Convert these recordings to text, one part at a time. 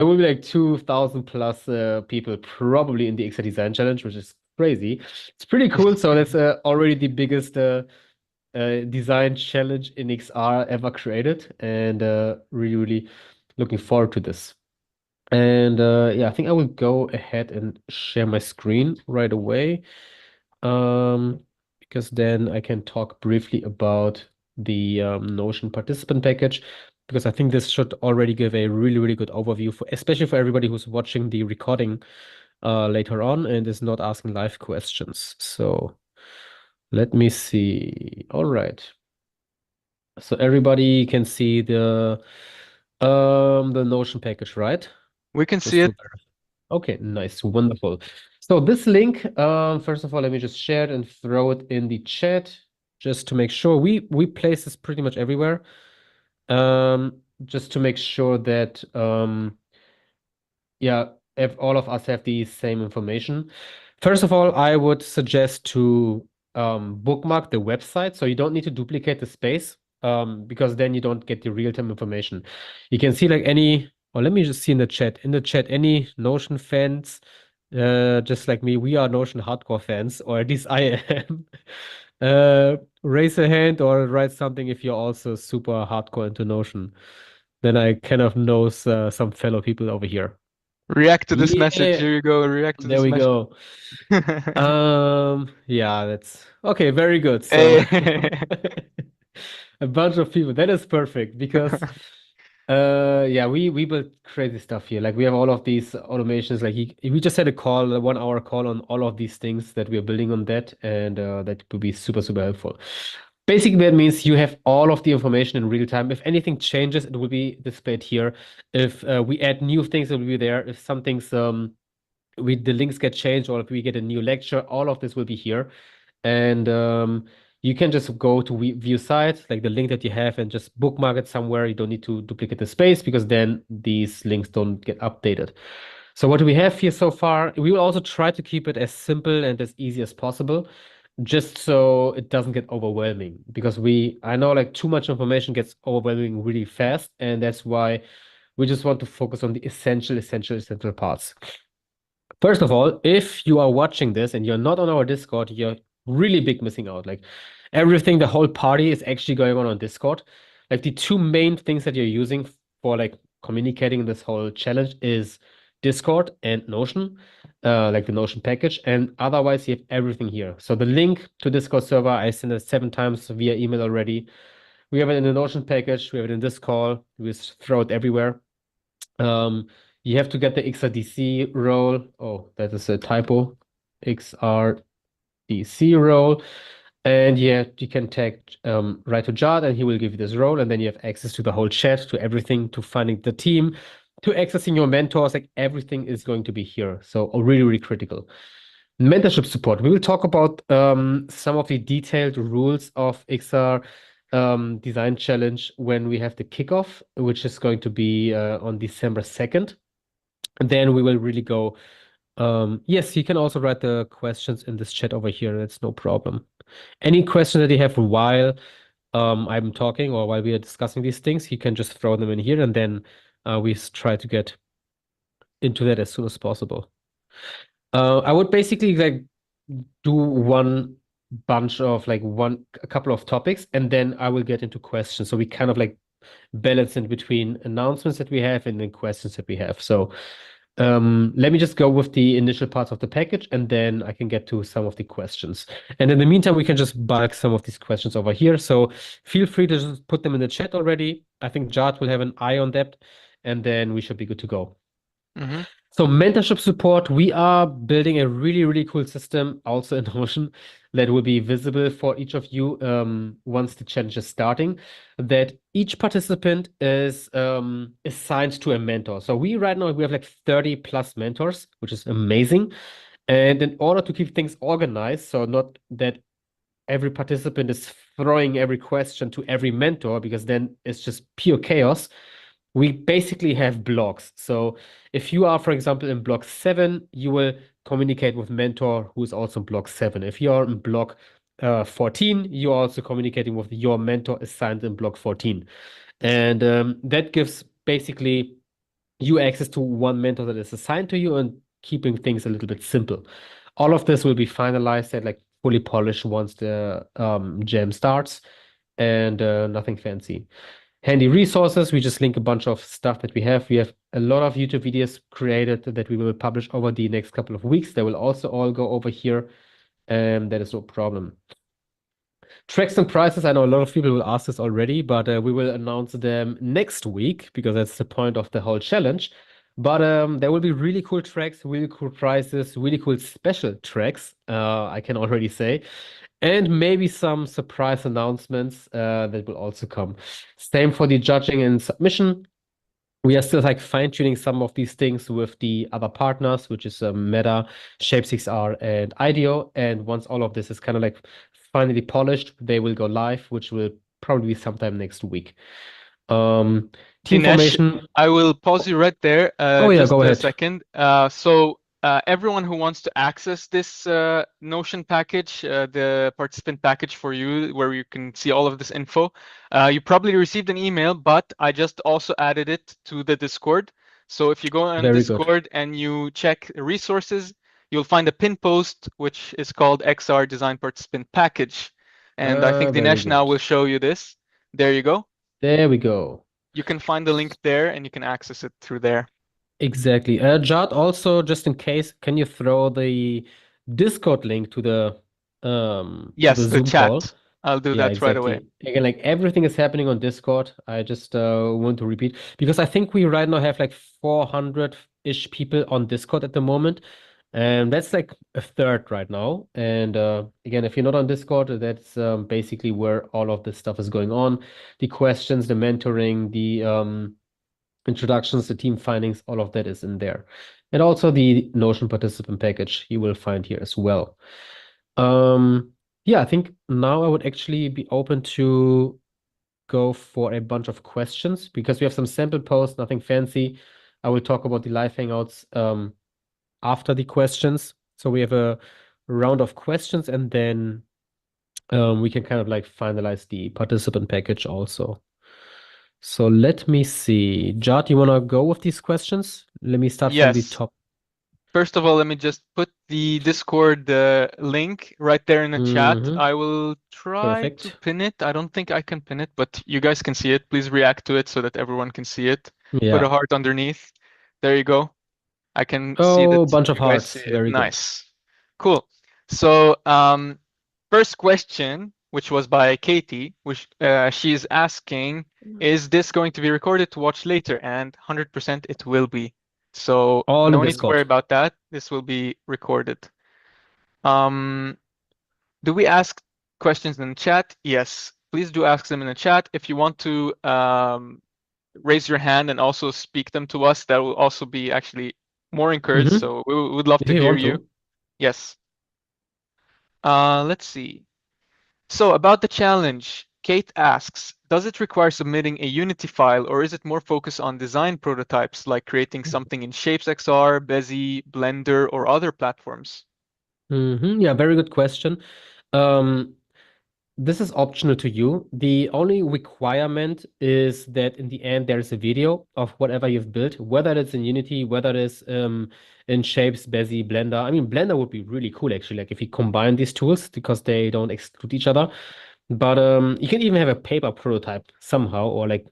There will be like 2,000 plus people probably in the XR Design Challenge, which is crazy. It's pretty cool. So that's already the biggest design challenge in XR ever created, and really, really looking forward to this. And yeah, I think I will go ahead and share my screen right away. Because then I can talk briefly about the Notion participant package, because I think this should already give a really, really good overview for, especially for everybody who's watching the recording later on and is not asking live questions. So let me see. All right. So everybody can see the Notion package, right? We can see Just to it. verify. Okay, nice, wonderful. So this link, first of all, let me just share it and throw it in the chat just to make sure we place this pretty much everywhere. Just to make sure that yeah, if all of us have the same information. First of all, I would suggest to bookmark the website so you don't need to duplicate the space because then you don't get the real-time information. You can see like any, or let me just see in the chat. In the chat, any Notion fans, just like me, we are Notion hardcore fans, or at least I am. Raise a hand or write something if you're also super hardcore into Notion. Then I kind of know some fellow people over here. React to this message. Yeah, Here you go. React to there this we message. go. Yeah, that's okay, very good. So Hey. a bunch of people. That is perfect because yeah, we build crazy stuff here. Like we have all of these automations. Like we just had a call, a 1 hour call on all of these things that we are building on that, and that would be super, super helpful. Basically, that means you have all of the information in real time. If anything changes, it will be displayed here. If we add new things, it will be there. If something's we the links get changed or if we get a new lecture, all of this will be here. And you can just go to view site, like the link that you have, and just bookmark it somewhere. You don't need to duplicate the space because then these links don't get updated. So what do we have here so far? We will also try to keep it as simple and as easy as possible, just so it doesn't get overwhelming. Because I know like too much information gets overwhelming really fast, and that's why we just want to focus on the essential parts. First of all, if you are watching this and you're not on our Discord, you're really big missing out. Like everything, the whole party is actually going on Discord. Like the two main things that you're using for like communicating this whole challenge is Discord and Notion, like the Notion package. And otherwise, you have everything here. So the link to Discord server, I sent it 7 times via email already. We have it in the Notion package. We have it in this call. We just throw it everywhere. Um, you have to get the XRDC role. Oh, that is a typo. XRDC role. And yeah, you can tag write to Jad and he will give you this role. And then you have access to the whole chat, to everything, to finding the team, to accessing your mentors. Like everything is going to be here. So really, really critical. Mentorship support. We will talk about some of the detailed rules of XR Design Challenge when we have the kickoff, which is going to be on December 2nd. And then we will really go. Yes, you can also write the questions in this chat over here. That's no problem. Any question that you have while I'm talking or while we are discussing these things, you can just throw them in here, and then we try to get into that as soon as possible. I would basically like do one bunch of like a couple of topics, and then I will get into questions. So we kind of like balance in between announcements that we have and then questions that we have. So let me just go with the initial parts of the package, and then I can get to some of the questions. And in the meantime, we can just bulk some of these questions over here. So feel free to just put them in the chat already. I think Jart will have an eye on that, and then we should be good to go. hmm So mentorship support, we are building a really, really cool system also in Notion that will be visible for each of you once the challenge is starting, that each participant is assigned to a mentor. So we right now, we have like 30 plus mentors, which is amazing. And in order to keep things organized, so not that every participant is throwing every question to every mentor, because then it's just pure chaos, we basically have blocks. So if you are, for example, in block 7, you will communicate with mentor who's also in block 7. If you are in block 14, you're also communicating with your mentor assigned in block 14. And that gives basically you access to one mentor that is assigned to you and keeping things a little bit simple. All of this will be finalized and like fully polished once the jam starts, and nothing fancy. Handy resources, we just link a bunch of stuff that we have. We have a lot of YouTube videos created that we will publish over the next couple of weeks. They will also all go over here, and that is no problem. Tracks and prices, I know a lot of people will ask this already, but we will announce them next week because that's the point of the whole challenge. But there will be really cool tracks, really cool prices, really cool special tracks, I can already say, and maybe some surprise announcements that will also come. Same for the judging and submission. We are still like fine-tuning some of these things with the other partners, which is Meta, Shape6R, and IDEO. And once all of this is kind of like finally polished, they will go live, which will probably be sometime next week. Team Dinesh, formation. I will pause you right there, Oh yeah, just go a ahead. second. Everyone who wants to access this Notion package, the participant package for you, where you can see all of this info, you probably received an email, but I just also added it to the Discord. So if you go on Very good. Discord and you check resources, you'll find a pin post which is called XR Design Participant Package. And I think Very Dinesh now good. will show you this. There you go. There we go. You can find the link there and you can access it through there. Exactly. Jad, also, just in case, can you throw the Discord link to Yes, the the Zoom call? chat. I'll do Yeah, that right away. exactly. Again, like everything is happening on Discord. I just want to repeat because I think we right now have like 400-ish people on Discord at the moment. And that's like a third right now. And again, if you're not on Discord, that's basically where all of this stuff is going on. The questions, the mentoring, the introductions, the team findings, all of that is in there. And also the Notion participant package you will find here as well. Yeah, I think now I would actually be open to go for a bunch of questions because we have some sample posts, nothing fancy. I will talk about the live hangouts after the questions. So we have a round of questions and then we can kind of like finalize the participant package also. So let me see. Jad, you want to go with these questions? Let me start from the Yes. top. First of all, let me just put the Discord link right there in the chat. Hmm. I will try to Perfect. pin it. I don't think I can pin it, but you guys can see it. Please react to it so that everyone can see it. Put a Yeah. heart underneath. There you go. I can see Oh, that bunch of you guys see hearts. it. Very good. Nice. Cool. So, first question, which was by Katie, which she's asking, is this going to be recorded to watch later? And 100% it will be. So All in no need to worry Discord. about that. This will be recorded. Um, do we ask questions in the chat? Yes. Please do ask them in the chat. If you want to raise your hand and also speak them to us, that will also be actually more encouraged. Hmm. So we would love If to you hear want you. to. Yes. Let's see. So about the challenge, Kate asks, does it require submitting a Unity file or is it more focused on design prototypes like creating something in Shapes XR, Bezier, Blender, or other platforms? Yeah, very good question. Um, This is optional to you. The only requirement is that in the end there is a video of whatever you've built, whether it's in Unity, whether it's in Shapes, Bezier, Blender. I mean, Blender would be really cool actually, like if you combine these tools because they don't exclude each other. But you can even have a paper prototype somehow, or like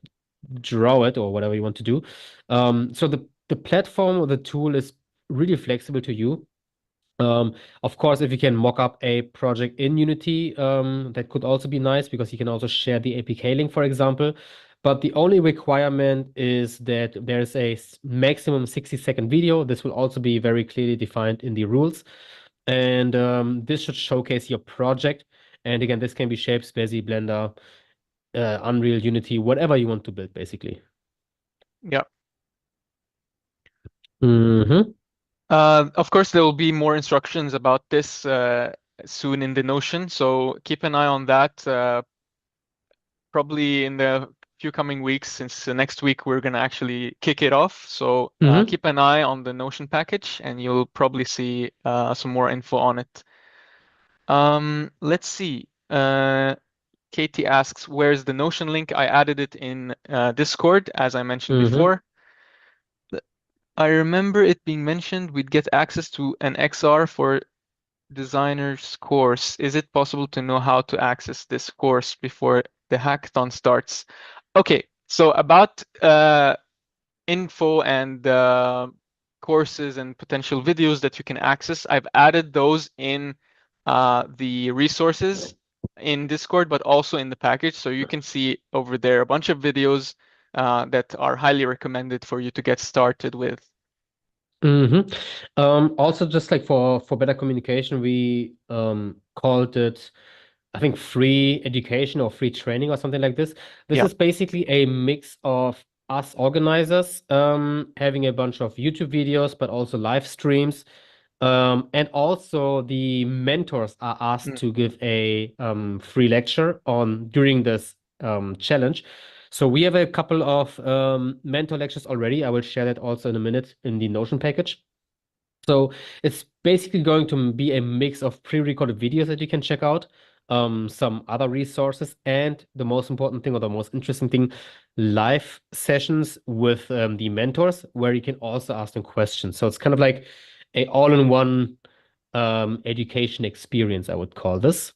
draw it or whatever you want to do. So the platform or the tool is really flexible to you. Of course, if you can mock up a project in Unity, that could also be nice because you can also share the APK link, for example. But the only requirement is that there's a maximum 60-second video. This will also be very clearly defined in the rules. And this should showcase your project. And again, this can be Shapes, Bezier, Blender, Unreal, Unity, whatever you want to build, basically. Yeah. Hmm. Of course, there will be more instructions about this soon in the Notion, so keep an eye on that. Probably in the few coming weeks, since next week we're gonna actually kick it off. So Hmm. keep an eye on the Notion package, and you'll probably see some more info on it. Let's see. Katie asks, where's the Notion link? I added it in Discord, as I mentioned Hmm. before. I remember it being mentioned we'd get access to an XR for designer's course. Is it possible to know how to access this course before the hackathon starts? Okay, so about info and courses and potential videos that you can access, I've added those in the resources in Discord, but also in the package. So you can see over there a bunch of videos that are highly recommended for you to get started with. hmm Also, just like for better communication, we called it, I think, free education or free training or something like this. This Yeah. is basically a mix of us organizers having a bunch of YouTube videos, but also live streams. And also the mentors are asked Mm. to give a free lecture on during this challenge. So we have a couple of mentor lectures already. I will share that also in a minute in the Notion package. So it's basically going to be a mix of pre-recorded videos that you can check out, some other resources, and the most important thing or the most interesting thing, live sessions with the mentors where you can also ask them questions. So it's kind of like a all-in-one education experience, I would call this.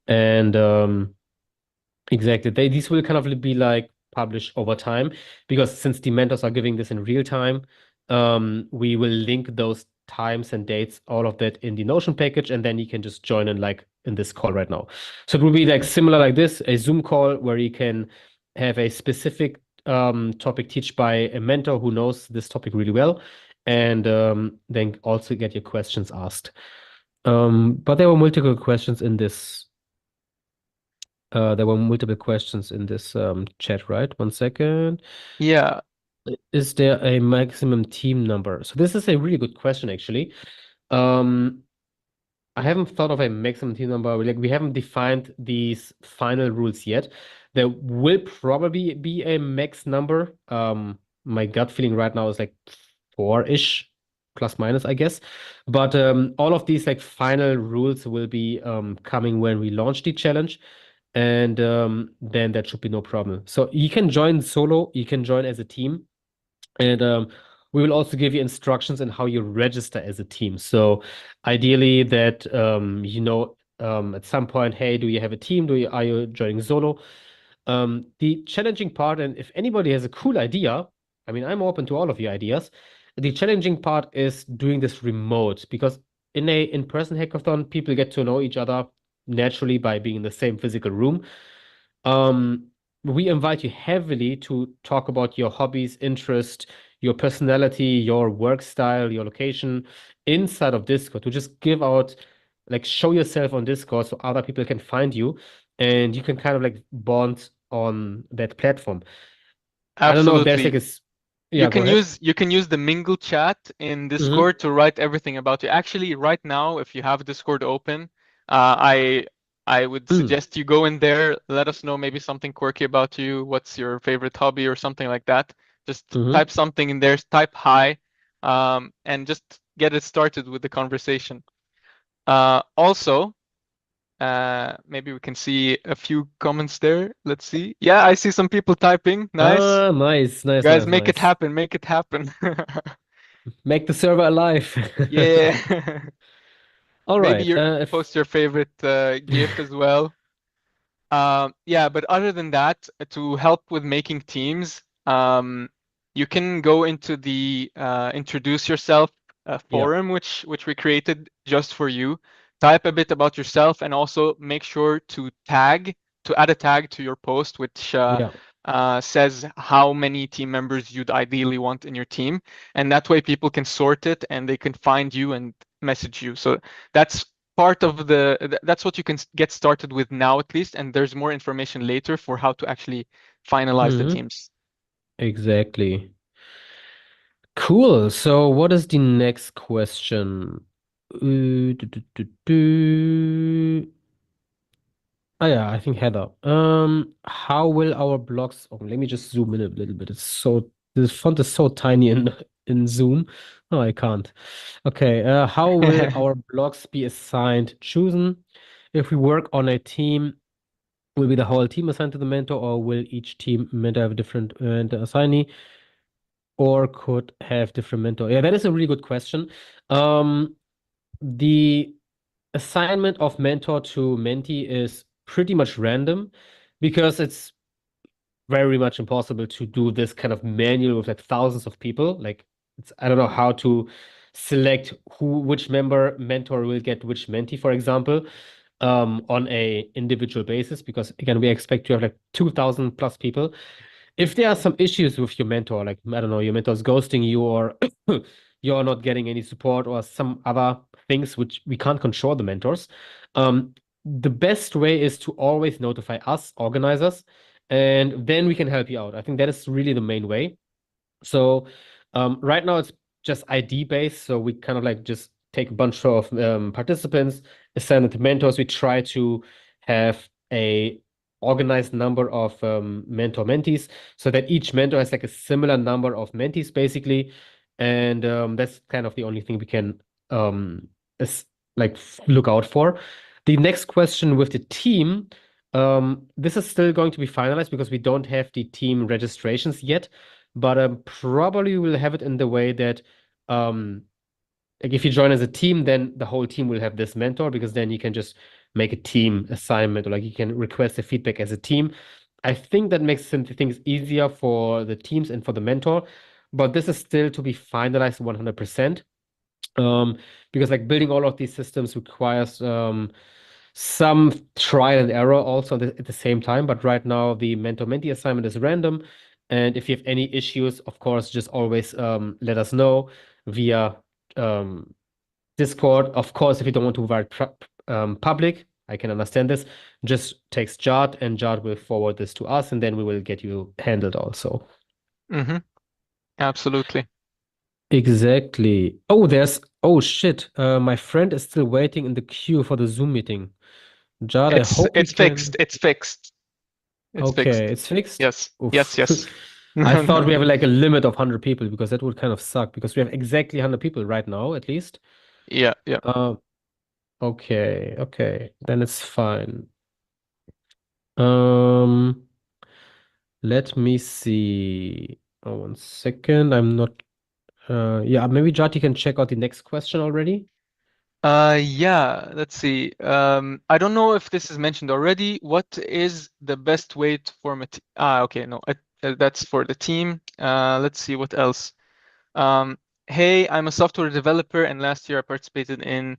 And exactly. These will kind of be like published over time because since the mentors are giving this in real time, we will link those times and dates, all of that in the Notion package, and then you can just join in like in this call right now. So it will be like similar like this, a Zoom call where you can have a specific topic teach by a mentor who knows this topic really well, and then also get your questions asked. But there were multiple questions in this there were multiple questions in this chat, right? One second. Yeah. Is there a maximum team number? So this is a really good question, actually. Um, I haven't thought of a maximum team number. Like we haven't defined these final rules yet. There will probably be a max number. My gut feeling right now is like four-ish, plus minus, I guess. But all of these like final rules will be coming when we launch the challenge, and then that should be no problem. So you can join solo, you can join as a team. And we will also give you instructions on how you register as a team. So ideally that at some point, hey, do you have a team? Are you joining solo? The challenging part, and if anybody has a cool idea, I mean, I'm open to all of your ideas. The challenging part is doing this remote because in a in-person hackathon, people get to know each other naturally by being in the same physical room. Um, we invite you heavily to talk about your hobbies, interest, your personality, your work style, your location inside of Discord to just give out, like, show yourself on Discord so other people can find you and you can kind of like bond on that platform. I don't know if there's like Absolutely. yeah, go ahead. You can use the Mingle chat in Mm-hmm. Discord to write everything about you. Actually, right now, if you have Discord open, uh, I I would suggest you go in there, let us know maybe something quirky about you, what's your favorite hobby or something like that. Just Mm-hmm. type something in there, type hi, and just get it started with the conversation. Also, maybe we can see a few comments there. Let's see. Yeah, I see some people typing. Nice. Ah, nice, nice, Guys, nice, make it nice. happen. Make it happen. Make the server alive. Yeah. All Maybe right. you If post your favorite GIF as well. Yeah, but other than that, to help with making teams, you can go into the introduce yourself yeah, forum, which we created just for you. Type a bit about yourself, and also make sure to add a tag to your post, which yeah. says how many team members you'd ideally want in your team, and that way people can sort it and they can find you and message you. So that's part of that's what you can get started with now at least, and there's more information later for how to actually finalize the Mm-hmm. teams. Exactly. Cool. So what is the next question? Do. Oh yeah, I think Heather. How will our blogs? Oh, let me just zoom in a little bit. This font is so tiny in Zoom. Oh, I can't. Okay. How will our blogs be assigned, chosen? If we work on a team, will be the whole team assigned to the mentor, or will each team mentor have a different mentor assignee? or could have different mentor? Yeah, that is a really good question. Um, the assignment of mentor to mentee is pretty much random because it's very much impossible to do this kind of manual with like thousands of people. Like I don't know how to select which mentor will get which mentee, for example, on a individual basis, because again, we expect to have like 2,000 plus people. If there are some issues with your mentor, like I don't know, your mentor is ghosting you or you're not getting any support or some other things which we can't control the mentors, um, the best way is to always notify us, organizers, and then we can help you out. I think that is really the main way. So right now it's just ID based. So we kind of like just take a bunch of participants, assign it to mentors. We try to have a organized number of mentor mentees so that each mentor has like a similar number of mentees basically. And that's kind of the only thing we can um is like look out for. The next question with the team, this is still going to be finalized because we don't have the team registrations yet. But probably we'll have it in the way that um, like if you join as a team, then the whole team will have this mentor because then you can just make a team assignment or like you can request the feedback as a team. I think that makes things easier for the teams and for the mentor, but this is still to be finalized 100%. Um, because like building all of these systems requires some trial and error also at the same time. But right now, the mentor-mentee assignment is random. And if you have any issues, of course, just always let us know via um, Discord. Of course, if you don't want to provide public, I can understand this. Just text Jart and Jart will forward this to us and then we will get you handled also. Mm-hmm. Absolutely. Exactly. Oh shit. My friend is still waiting in the queue for the Zoom meeting. Jad, I It's hope we it's fixed. can. It's fixed. It's Okay, fixed. it's fixed. Yes. Yes, Oof. yes. I No, thought no. we have like a limit of 100 people because that would kind of suck because we have exactly 100 people right now, at least. Yeah, yeah. Uh, okay. Then it's fine. Um, Let me see. Oh, 1 second. I'm not. Yeah, maybe Jad, you can check out the next question already. Yeah, let's see. I don't know if this is mentioned already. What is the best way to form a team? Okay, no, that's for the team. Let's see what else. Um, hey, I'm a software developer, and last year I participated in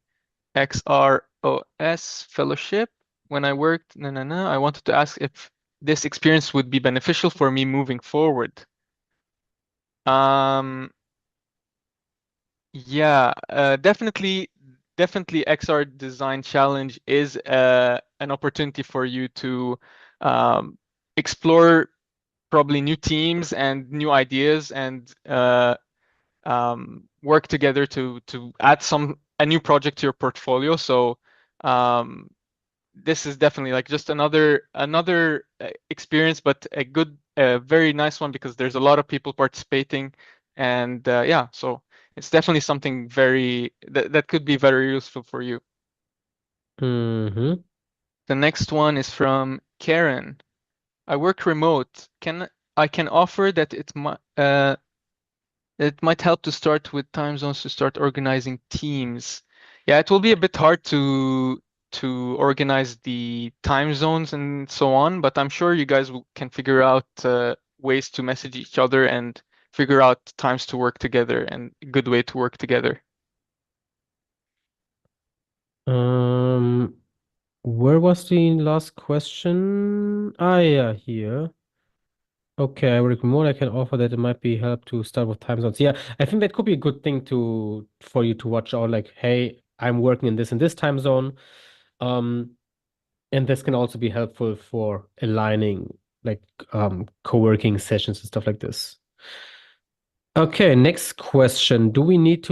XROS fellowship. When I worked, I wanted to ask if this experience would be beneficial for me moving forward. Um, Yeah, definitely XR Design Challenge is an opportunity for you to um, explore probably new teams and new ideas and work together to add a new project to your portfolio. So um, this is definitely like just another experience, but a very nice one because there's a lot of people participating, and yeah, so it's definitely something that could be very useful for you. Mm-hmm. The next one is from Karen. I work remote. I can offer that it might help to start with time zones to start organizing teams. Yeah, it will be a bit hard to organize the time zones and so on, but I'm sure you guys can figure out ways to message each other and figure out times to work together and a good way to work together. Um, where was the last question? Ah, yeah, here. Okay, I work remote. I can offer that it might be help to start with time zones. Yeah, I think that could be a good thing to for you to watch out. Like, hey, I'm working in this time zone. Um, and this can also be helpful for aligning like co-working sessions and stuff like this. Okay, next question. Do we need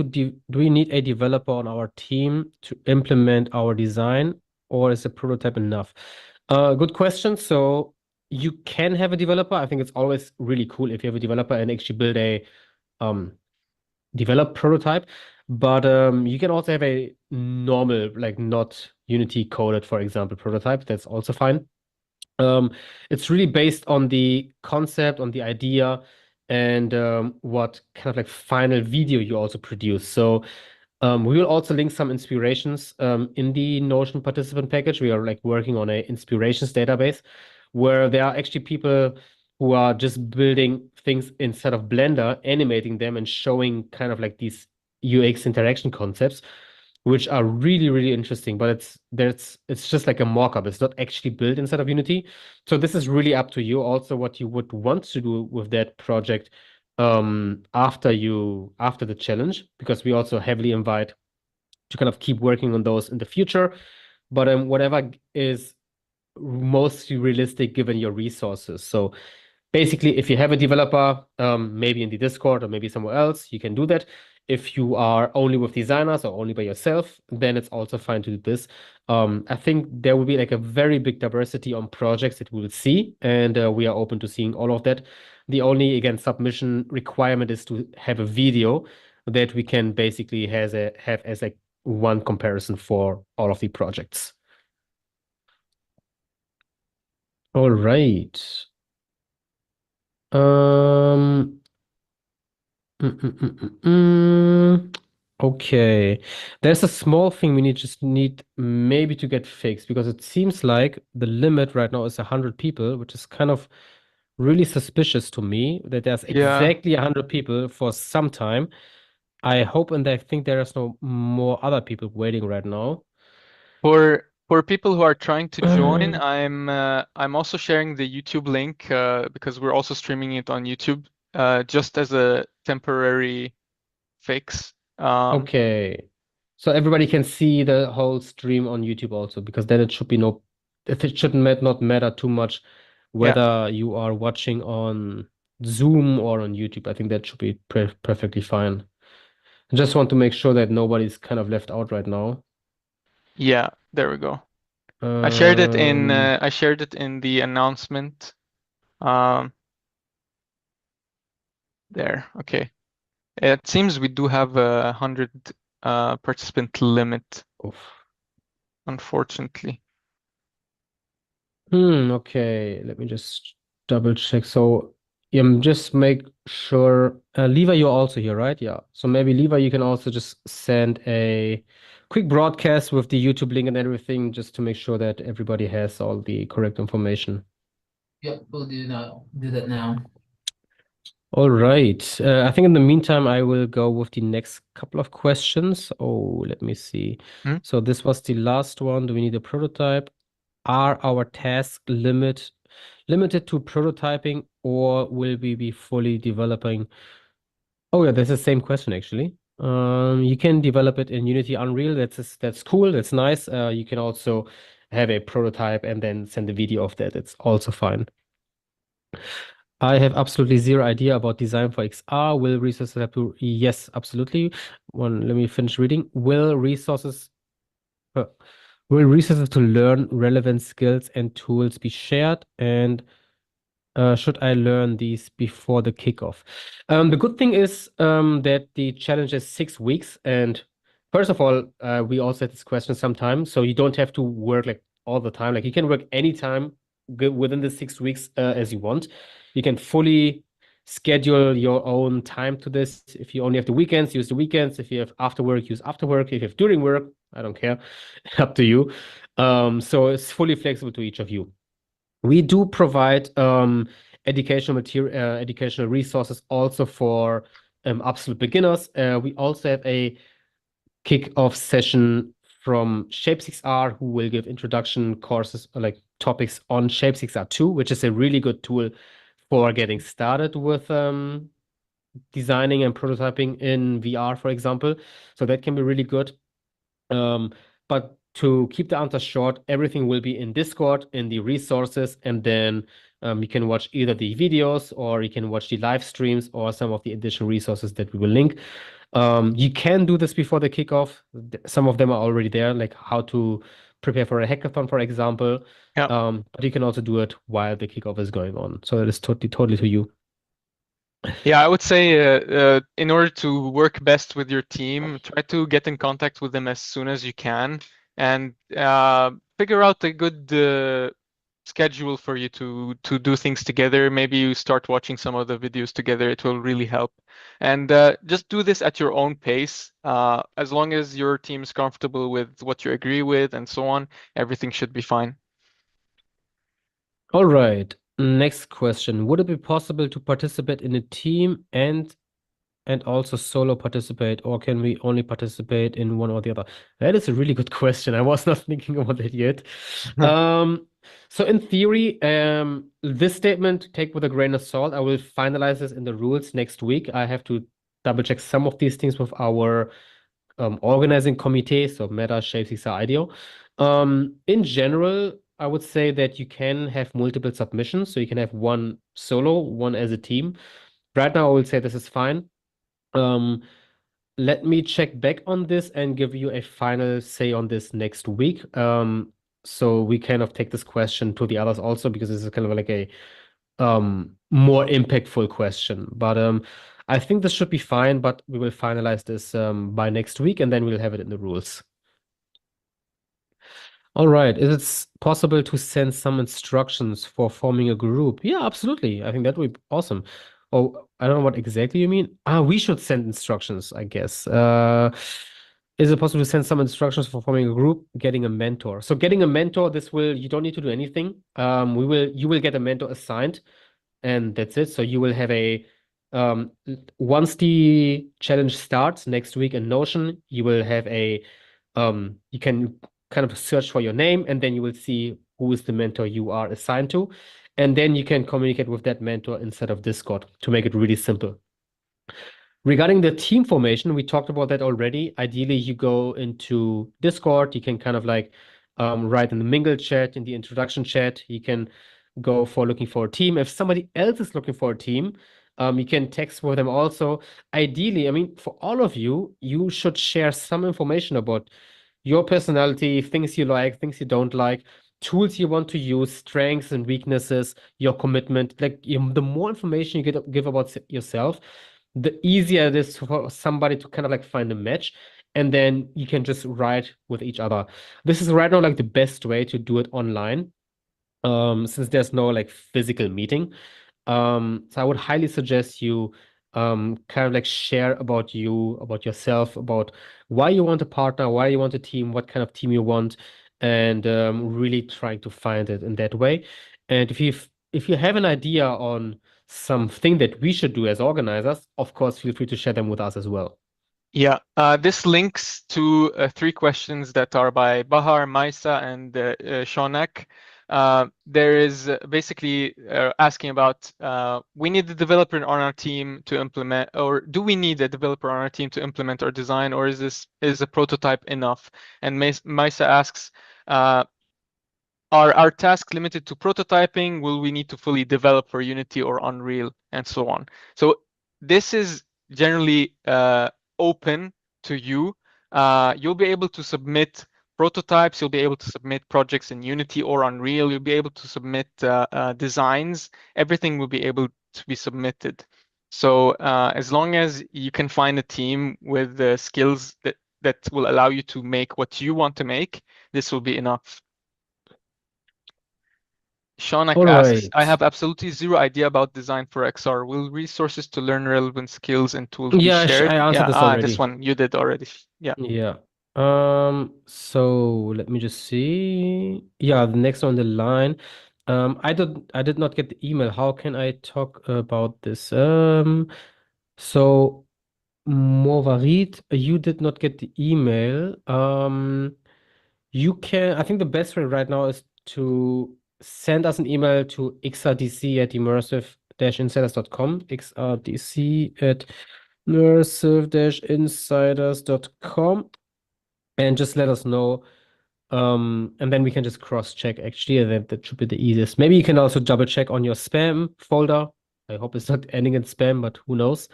a developer on our team to implement our design, or is a prototype enough? Good question. So you can have a developer. I think it's always really cool if you have a developer and actually build a um develop prototype. But you can also have a normal, like not Unity coded, for example, prototype. That's also fine. Um, it's really based on the concept, on the idea, and what kind of like final video you also produce. So we will also link some inspirations in the Notion participant package. We are like working on a inspirations database where there are actually people who are just building things inside of Blender, animating them and showing kind of like these UX interaction concepts, which are really, really interesting. But it's just like a mock-up. It's not actually built inside of Unity. So this is really up to you also what you would want to do with that project after the challenge, because we also heavily invite to kind of keep working on those in the future. But whatever is mostly realistic given your resources. So basically, if you have a developer, maybe in the Discord or maybe somewhere else, you can do that. If you are only with designers or only by yourself, then it's also fine to do this. I think there will be like a very big diversity on projects that we will see, and we are open to seeing all of that. The only, again, submission requirement is to have a video that we can basically have as like one comparison for all of the projects. All right. Um, Okay. There's a small thing we need maybe to get fixed because it seems like the limit right now is 100 people, which is kind of really suspicious to me that there's Yeah. exactly 100 people for some time. I hope and I think there is no more other people waiting right now. For people who are trying to join, I'm also sharing the YouTube link because we're also streaming it on YouTube just as a temporary fix. Okay. So everybody can see the whole stream on YouTube also, because then it should be no, it should not matter too much Yeah, whether you are watching on Zoom or on YouTube. I think that should be perfectly fine. I just want to make sure that nobody's kind of left out right now. yeah, there we go. Um, I shared it in the announcement. Um, there. Okay. It seems we do have 100 participant limit, oof. unfortunately. Okay. Let me just double check. So, just make sure. Levi, you're also here, right? Yeah. So maybe Levi, you can also just send a quick broadcast with the YouTube link and everything, just to make sure that everybody has all the correct information. Yep, we'll do now. Do that now. All right. I think in the meantime, I will go with the next couple of questions. Oh, let me see. Hmm? So this was the last one. Do we need a prototype? Are our tasks limited to prototyping, or will we be fully developing? Oh yeah, that's the same question actually. You can develop it in Unity Unreal. That's cool. That's nice. You can also have a prototype and then send a video of that. It's also fine. I have absolutely zero idea about design for XR. Will resources have to? Yes, absolutely. Let me finish reading. Uh, will resources to learn relevant skills and tools be shared? And should I learn these before the kickoff? The good thing is that the challenge is 6 weeks. And first of all, we also had this question sometimes, so you don't have to work like all the time. Like you can work anytime within the 6 weeks as you want. You can fully schedule your own time to this. If you only have the weekends, use the weekends. If you have after work, use after work. If you have during work, I don't care. Up to you. So it's fully flexible to each of you. We do provide educational resources also for absolute beginners. We also have a kick-off session from Shape6R, who will give introduction courses like topics on Shape6R 2, which is a really good tool for getting started with designing and prototyping in VR, for example. So that can be really good. Um, but to keep the answer short, everything will be in Discord in the resources, and then you can watch either the videos or you can watch the live streams or some of the additional resources that we will link. You can do this before the kickoff. Some of them are already there, like how to prepare for a hackathon, for example. Yeah. But you can also do it while the kickoff is going on. So it is totally to you. Yeah, I would say in order to work best with your team, try to get in contact with them as soon as you can and figure out a good schedule for you to do things together. Maybe you start watching some of the videos together. It will really help. And just do this at your own pace. As long as your team is comfortable with what you agree with and so on, everything should be fine. All right. Next question. Would it be possible to participate in a team and also solo participate, or can we only participate in one or the other? That is a really good question. I was not thinking about that yet. Um, so in theory, this statement take with a grain of salt. I will finalize this in the rules next week. I have to double check some of these things with our organizing committee, so Meta, Shape, IDEO. In general, I would say that you can have multiple submissions, so you can have one solo, one as a team. Right now, I would say this is fine. Um, Let me check back on this and give you a final say on this next week. So we kind of take this question to the others also because this is kind of like a more impactful question. But I think this should be fine, but we will finalize this by next week and then we'll have it in the rules. All right. Is it possible to send some instructions for forming a group? Yeah, absolutely. I think that would be awesome. Oh, I don't know what exactly you mean. We should send instructions, I guess. Is it possible to send some instructions for forming a group, getting a mentor? So getting a mentor, you don't need to do anything. You will get a mentor assigned and that's it. So you will have once the challenge starts next week in Notion, you will have you can kind of search for your name and then you will see who is the mentor you are assigned to. And then you can communicate with that mentor instead of Discord to make it really simple. Regarding the team formation, we talked about that already. Ideally, you go into Discord. You can kind of like write in the mingle chat, in the introduction chat. You can go for looking for a team. If somebody else is looking for a team, you can text with them also. Ideally, I mean, for all of you, you should share some information about your personality, things you like, things you don't like, tools you want to use, strengths and weaknesses, your commitment. The more information you give about yourself, the easier it is for somebody to kind of like find a match. And then you can just write with each other. This is right now like the best way to do it online, since there's no like physical meeting. So I would highly suggest you kind of like share about you, about yourself, about why you want a partner, why you want a team, what kind of team you want, and really trying to find it in that way. And if you have an idea on something that we should do as organizers, of course, feel free to share them with us as well. Yeah, this links to three questions that are by Bahar, Maisa, and Shonak. There is basically asking about we need a developer on our team to implement, or do we need a developer on our team to implement our design, or is a prototype enough? And Maisa asks, are our tasks limited to prototyping? Will we need to fully develop for Unity or Unreal and so on? So this is generally open to you. You'll be able to submit prototypes. You'll be able to submit projects in Unity or Unreal. You'll be able to submit designs. Everything will be able to be submitted. So as long as you can find a team with the skills that will allow you to make what you want to make, this will be enough. Shaunak All asks, right. I have absolutely zero idea about design for XR. Will resources to learn relevant skills and tools be Yeah, shared? I answered this This already. one you did already. Yeah. Yeah. So let me just see. Yeah, the next on the line. I did not get the email. How can I talk about this? So Movarit, you did not get the email. I think the best way right now is to send us an email to xrdc@immersive-insiders.com, xrdc@immersive-insiders.com, and just let us know. And then we can just cross-check actually, and that should be the easiest. Maybe you can also double check on your spam folder. I hope it's not ending in spam, but who knows?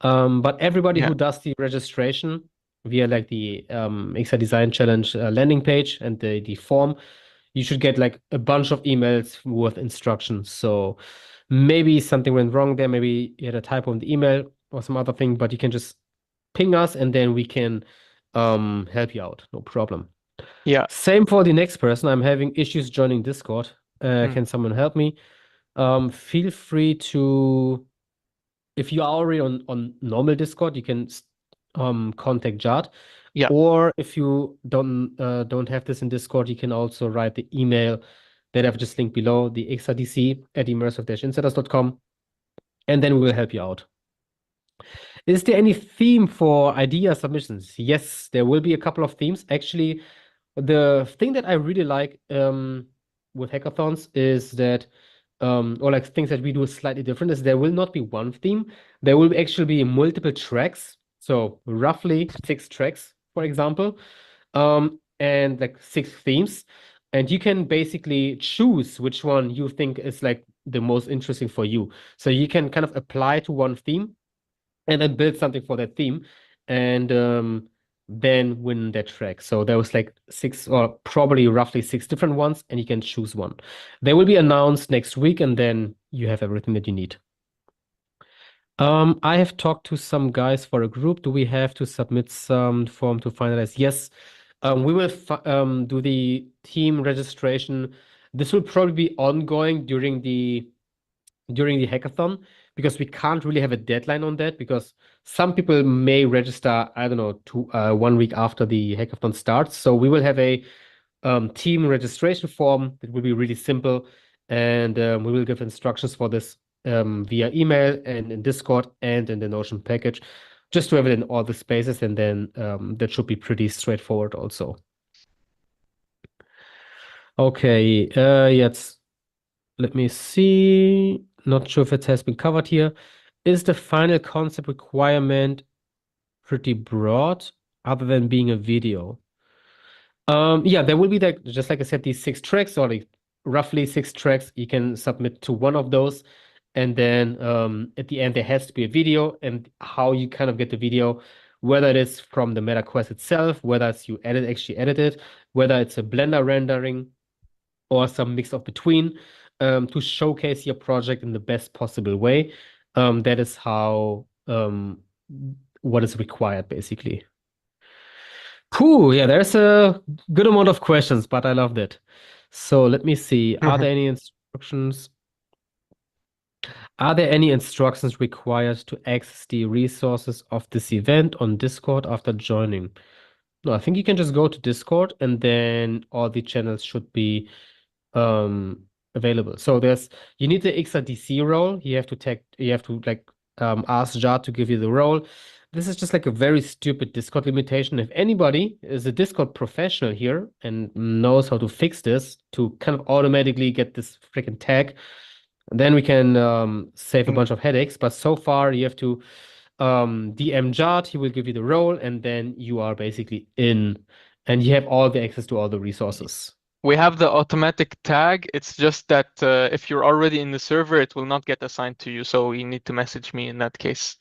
But everybody Yeah. who does the registration via like the XR Design Challenge landing page and the form, you should get like a bunch of emails with instructions. So maybe something went wrong there. Maybe you had a typo in the email or some other thing, but you can just ping us and then we can help you out. No problem. Yeah. Same for the next person. I'm having issues joining Discord. Can someone help me? Feel free to, if you are already on normal Discord, you can contact Jad. Yeah. Or if you don't have this in Discord, you can also write the email that I've just linked below, the xrdc@immersive-insiders.com, and then we will help you out. Is there any theme for idea submissions? Yes, there will be a couple of themes. Actually, the thing that I really like with hackathons is that or like things that we do slightly different is there will not be one theme. There will actually be multiple tracks. So roughly 6 tracks, for example, and like 6 themes. And you can basically choose which one you think is like the most interesting for you. So you can kind of apply to one theme and then build something for that theme and then win that track. So there was like 6 or probably roughly 6 different ones, and you can choose one. They will be announced next week, and then you have everything that you need. I have talked to some guys for a group. Do we have to submit some form to finalize? Yes. We will do the team registration. This will probably be ongoing during the hackathon because we can't really have a deadline on that because some people may register, I don't know, 1 week after the hackathon starts. So we will have a team registration form that will be really simple, and we will give instructions for this via email and in Discord and in the Notion package, just to have it in all the spaces, and then that should be pretty straightforward also. Okay, yes. Let me see. Not sure if it has been covered here. Is the final concept requirement pretty broad, other than being a video? Yeah, there will be that, just like I said, these 6 tracks, or like roughly 6 tracks. You can submit to one of those, and then at the end there has to be a video, and how you kind of get the video, whether it is from the Meta Quest itself, whether it's you actually edit it, whether it's a Blender rendering or some mix of between, to showcase your project in the best possible way. That is how what is required basically. Cool. Yeah, there's a good amount of questions, but I loved it. So let me see. Are there any instructions? Are there any instructions required to access the resources of this event on Discord after joining? No, I think you can just go to Discord, and then all the channels should be available. So you need the XRDC role. You have to like ask Jar to give you the role. This is just like a very stupid Discord limitation. If anybody is a Discord professional here and knows how to fix this to kind of automatically get this freaking tag, then we can save a bunch of headaches. But so far you have to DM Jart, he will give you the role, and then you are basically in, and you have all the access to all the resources. We have the automatic tag. It's just that if you're already in the server, it will not get assigned to you. So you need to message me in that case.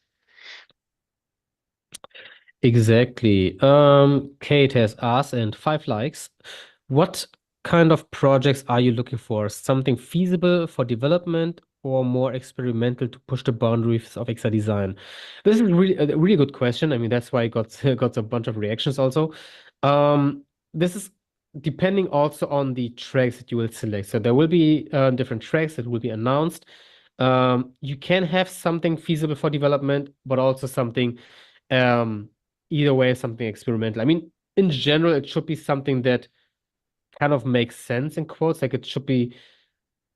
Exactly. Kate has asked, and 5 likes. What kind of projects are you looking for? Something feasible for development or more experimental to push the boundaries of XR design? This is really a really good question. I mean, that's why I got got a bunch of reactions also. This is depending also on the tracks that you will select. So there will be different tracks that will be announced. You can have something feasible for development, but also something um either way, something experimental. I mean, in general, it should be something that kind of makes sense in quotes. Like it should be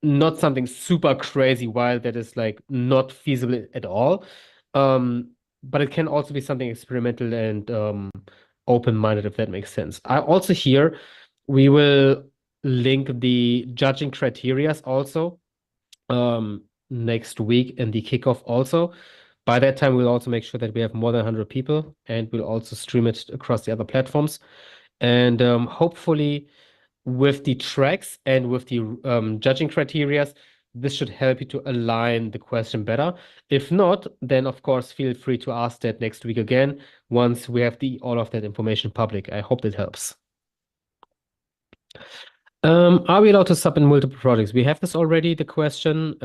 not something super crazy wild that is like not feasible at all. But it can also be something experimental and open-minded, if that makes sense. I also here we will link the judging criterias also next week and the kickoff also. By that time, we'll also make sure that we have more than 100 people, and we'll also stream it across the other platforms. And hopefully, with the tracks and with the judging criterias, this should help you to align the question better. If not, then of course, feel free to ask that next week again once we have all of that information public. I hope that helps. Are we allowed to sub in multiple projects? We have this already, the question.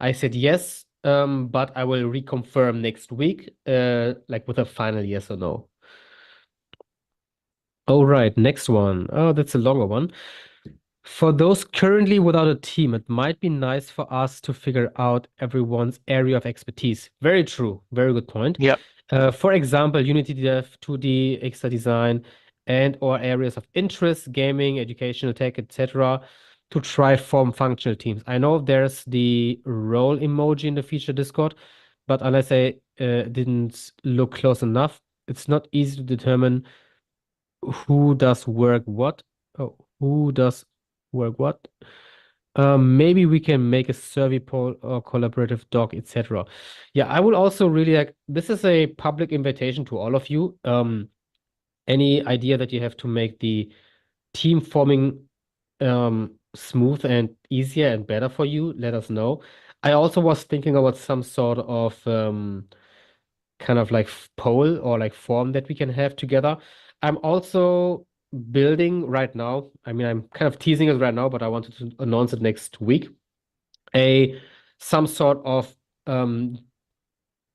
I said yes, but I will reconfirm next week, like with a final yes or no. All right, next one. Oh, that's a longer one. For those currently without a team, it might be nice for us to figure out everyone's area of expertise. Very true. Very good point. Yeah. For example, Unity Dev, 2D, extra design, and or areas of interest, gaming, educational tech, etc., to try form functional teams. I know there's the role emoji in the feature Discord, but unless I didn't look close enough, it's not easy to determine who does work what. Oh, who does work what? Maybe we can make a survey poll or collaborative doc, etc. Yeah, I would also really like this is a public invitation to all of you. Any idea that you have to make the team forming smooth and easier and better for you, let us know. I also was thinking about some sort of kind of like poll or like form that we can have together. I'm also building right now. I mean, I'm kind of teasing it right now, but I wanted to announce it next week. A some sort of um,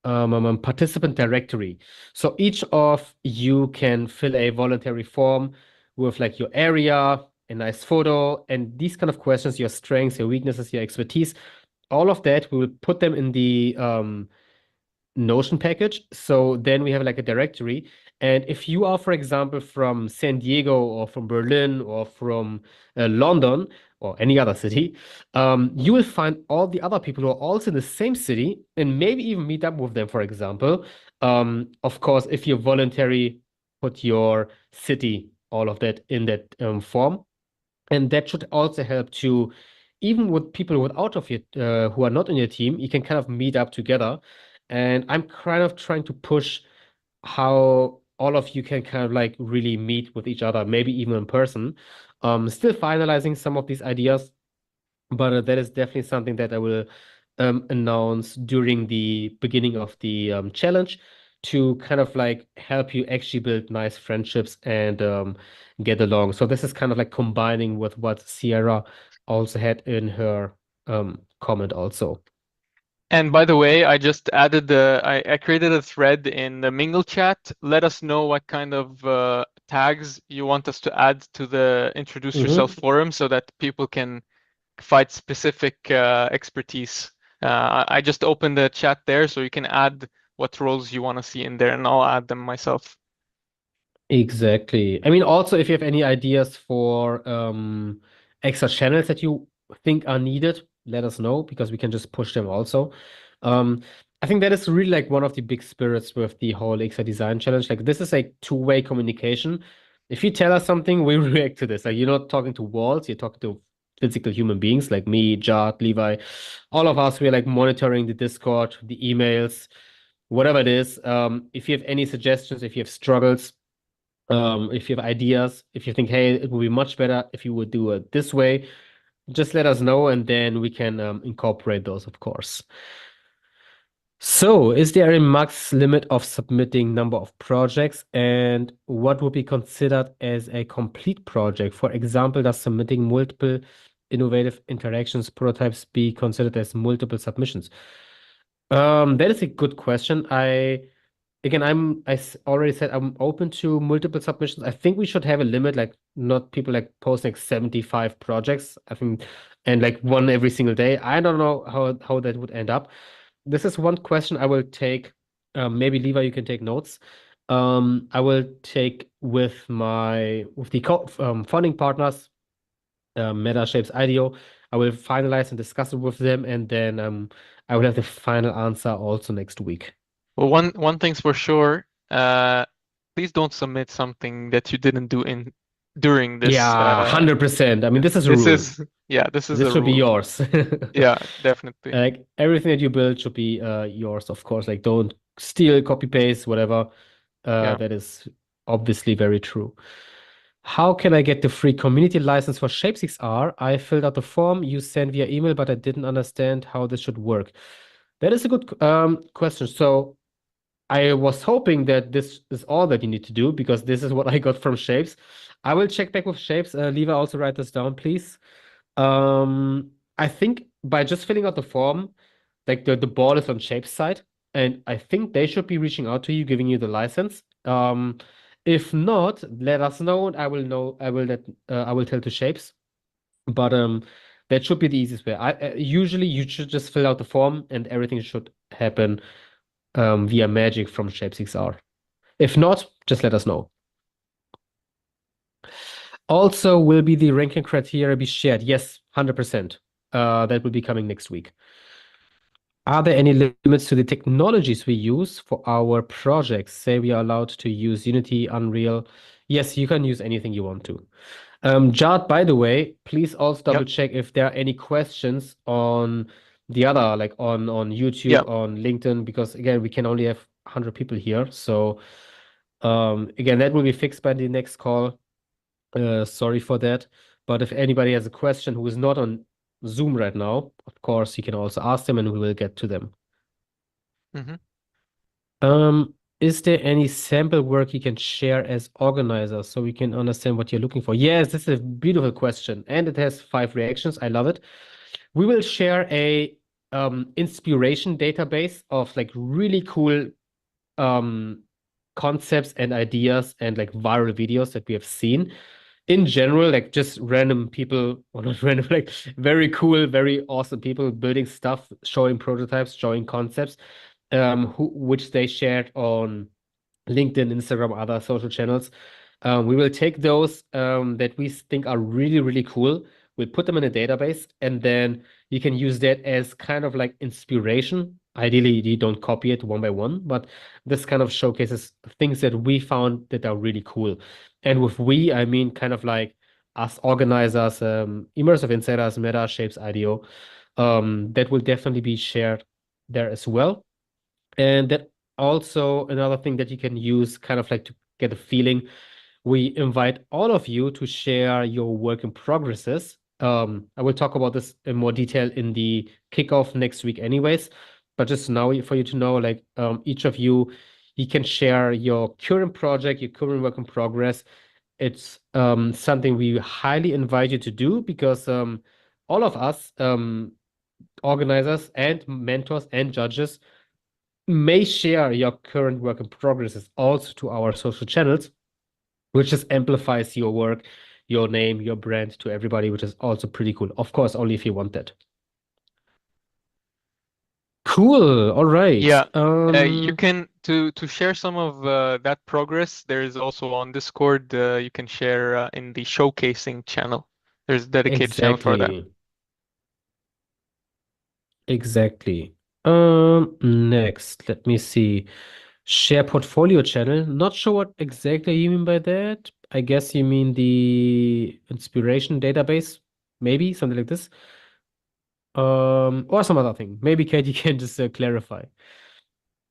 participant directory. So each of you can fill a voluntary form with like your area, a nice photo, and these kind of questions, your strengths, your weaknesses, your expertise. All of that, we will put them in the Notion package. So then we have like a directory. And if you are, for example, from San Diego or from Berlin or from London or any other city, you will find all the other people who are also in the same city and maybe even meet up with them, for example. Of course, if you voluntary put your city, all of that in that form. And that should also help to, even with people without of your who are not in your team, you can kind of meet up together. And I'm kind of trying to push how all of you can kind of like really meet with each other, maybe even in person. Still finalizing some of these ideas, but that is definitely something that I will announce during the beginning of the challenge to kind of like help you actually build nice friendships and get along. So this is kind of like combining with what Sierra also had in her comment also. And by the way, I just added I created a thread in the Mingle chat. Let us know what kind of tags you want us to add to the Introduce Yourself Hmm. forum so that people can fight specific expertise. I just opened the chat there so you can add what roles you want to see in there, and I'll add them myself. Exactly. I mean, also if you have any ideas for extra channels that you think are needed, let us know because we can just push them also. Um, I think that is really like one of the big spirits with the whole XR design challenge. Like this is a two-way communication. If you tell us something, we react to this. Like you're not talking to walls, you're talking to physical human beings like me, Jad, Levi, all of us. We're like monitoring the Discord, the emails, whatever it is. If you have any suggestions, if you have struggles, if you have ideas, if you think, hey, it would be much better if you would do it this way, just let us know and then we can incorporate those, of course. So, is there a max limit of submitting number of projects and what would be considered as a complete project? For example, does submitting multiple innovative interactions prototypes be considered as multiple submissions? That is a good question. Again, already said I'm open to multiple submissions. I think we should have a limit, like not people like posting like 75 projects. I think, and like one every single day. I don't know how that would end up. This is one question I will take. Maybe Levi, you can take notes. I will take with the funding partners, Meta Shapes IDEO. I will finalize and discuss it with them, and then I will have the final answer also next week. Well, one thing's for sure. Please don't submit something that you didn't do in during this. Yeah, 100%. I mean, this is a This rule. is yeah, this is This a should be rule. yours. Yeah, definitely. Like everything that you build should be yours, of course. Like don't steal, copy paste, whatever. Yeah. That is obviously very true. How can I get the free community license for Shape6R? I filled out the form you sent via email, but I didn't understand how this should work. That is a good question. So I was hoping that this is all that you need to do because this is what I got from Shapes. I will check back with Shapes. Levi, also write this down, please. I think by just filling out the form, like the ball is on Shape's side, and I think they should be reaching out to you, giving you the license. If not, let us know, and I will know. I will tell to Shapes. But that should be the easiest way. Usually you should just fill out the form and everything should happen via magic from Shape6R. If not, just let us know. Also, will be the ranking criteria be shared? Yes, 100%. That will be coming next week. Are there any limits to the technologies we use for our projects? Say we are allowed to use Unity, Unreal. Yes, you can use anything you want to. Jart, by the way, please also double Yep. check if there are any questions on the other, like on YouTube, Yep. on LinkedIn, because again, we can only have 100 people here. So again, that will be fixed by the next call. Sorry for that. But if anybody has a question who is not on Zoom right now, of course, you can also ask them and we will get to them. Hmm. Is there any sample work you can share as organizer so we can understand what you're looking for? Yes, this is a beautiful question, and it has 5 reactions. I love it. We will share a inspiration database of like really cool um concepts and ideas and like viral videos that we have seen in general, like just random people, or not random, like very cool, very awesome people building stuff, showing prototypes, showing concepts, which they shared on LinkedIn, Instagram, other social channels. We will take those that we think are really, really cool. We'll put them in a database, and then you can use that as kind of like inspiration. Ideally, you don't copy it one by one, but this kind of showcases things that we found that are really cool. And with we, I mean kind of like us organizers, immersive insiders, Meta, Shapes, IDEO. That will definitely be shared there as well. And that also another thing that you can use kind of like to get a feeling. We invite all of you to share your work in progresses. I will talk about this in more detail in the kickoff next week anyways, but just now for you to know, like each of you, you can share your current project, your current work in progress. It's something we highly invite you to do because all of us, organizers and mentors and judges, may share your current work in progresses also to our social channels, which just amplifies your work, your name, your brand to everybody, which is also pretty cool. Of course, only if you want that. Cool. All right. Yeah. You can to share some of that progress. There is also on Discord. You can share in the showcasing channel. There's a dedicated channel for that. Exactly. Exactly. Next, let me see. Share portfolio channel. Not sure what exactly you mean by that. I guess you mean the inspiration database, maybe something like this. Or some other thing. Maybe Kate, you can just clarify.